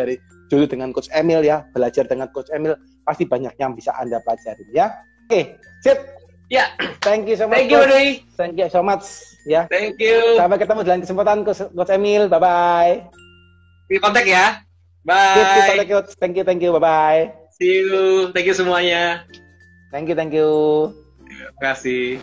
Speaker 2: dengan Coach Emil ya. Belajar dengan Coach Emil pasti banyak yang bisa Anda pelajari ya. Oke, sip.
Speaker 1: Ya.
Speaker 2: Thank you so much.
Speaker 1: Thank you, Doi.
Speaker 2: Thank you so much ya.
Speaker 1: Thank you.
Speaker 2: Sampai ketemu di lain kesempatan Coach Emil. Bye bye.
Speaker 1: Di kontak ya. Bye.
Speaker 2: Thank you. Bye bye.
Speaker 1: See you. Thank you semuanya.
Speaker 2: Thank you.
Speaker 1: Terima kasih.